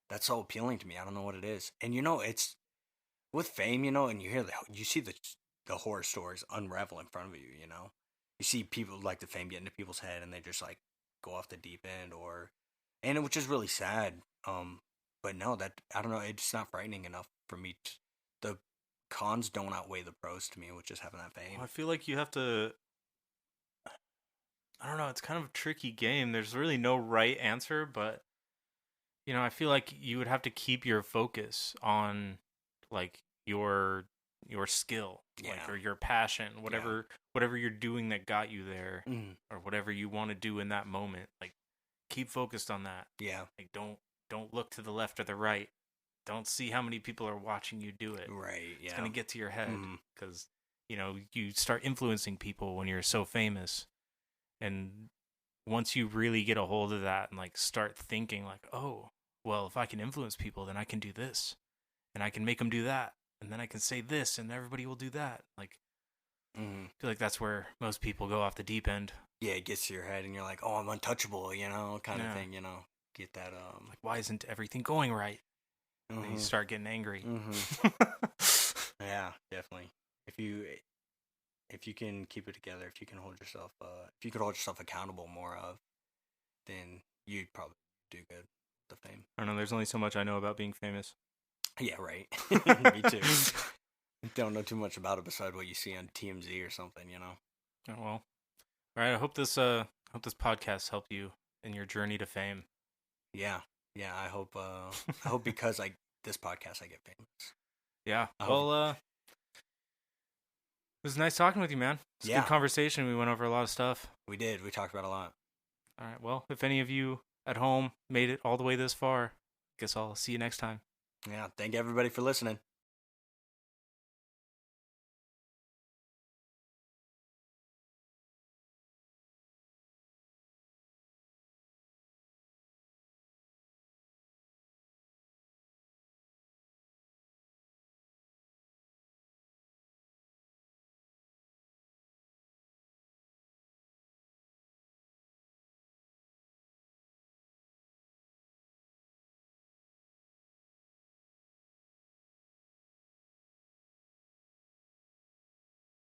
that's so appealing to me. I don't know what it is, and you know, it's with fame, you know, and you see the horror stories unravel in front of you. You know, you see people like the fame get into people's head, and they just like go off the deep end, which is really sad. But no, that I don't know, it's not frightening enough for me. The cons don't outweigh the pros to me, which is having that fame. Well, I feel like you have to. I don't know. It's kind of a tricky game. There's really no right answer, but you know, I feel like you would have to keep your focus on like your skill, like, or your passion, whatever you're doing that got you there, or whatever you want to do in that moment. Like, keep focused on that. Yeah. Like, don't look to the left or the right. Don't see how many people are watching you do it. Right. Yeah. It's gonna get to your head because you know you start influencing people when you're so famous, and once you really get a hold of that and like start thinking like, oh, well, if I can influence people, then I can do this, and I can make them do that, and then I can say this, and everybody will do that. Like, I feel like that's where most people go off the deep end. Yeah, it gets to your head, and you're like, oh, I'm untouchable, you know, kind of thing, you know. Get that like, why isn't everything going right? And you start getting angry. Yeah, definitely. If you can keep it together, if you can hold yourself accountable more then you'd probably do good with the fame. I don't know, there's only so much I know about being famous. Yeah, right. Me too. Don't know too much about it besides what you see on TMZ or something, you know. Oh, well, all right. I hope this podcast helped you in your journey to fame. Yeah. I hope because this podcast I get famous. Yeah. Well, it was nice talking with you, man. It's a good conversation. We went over a lot of stuff. We did. We talked about a lot. All right. Well, if any of you at home made it all the way this far, I guess I'll see you next time. Yeah. Thank everybody for listening.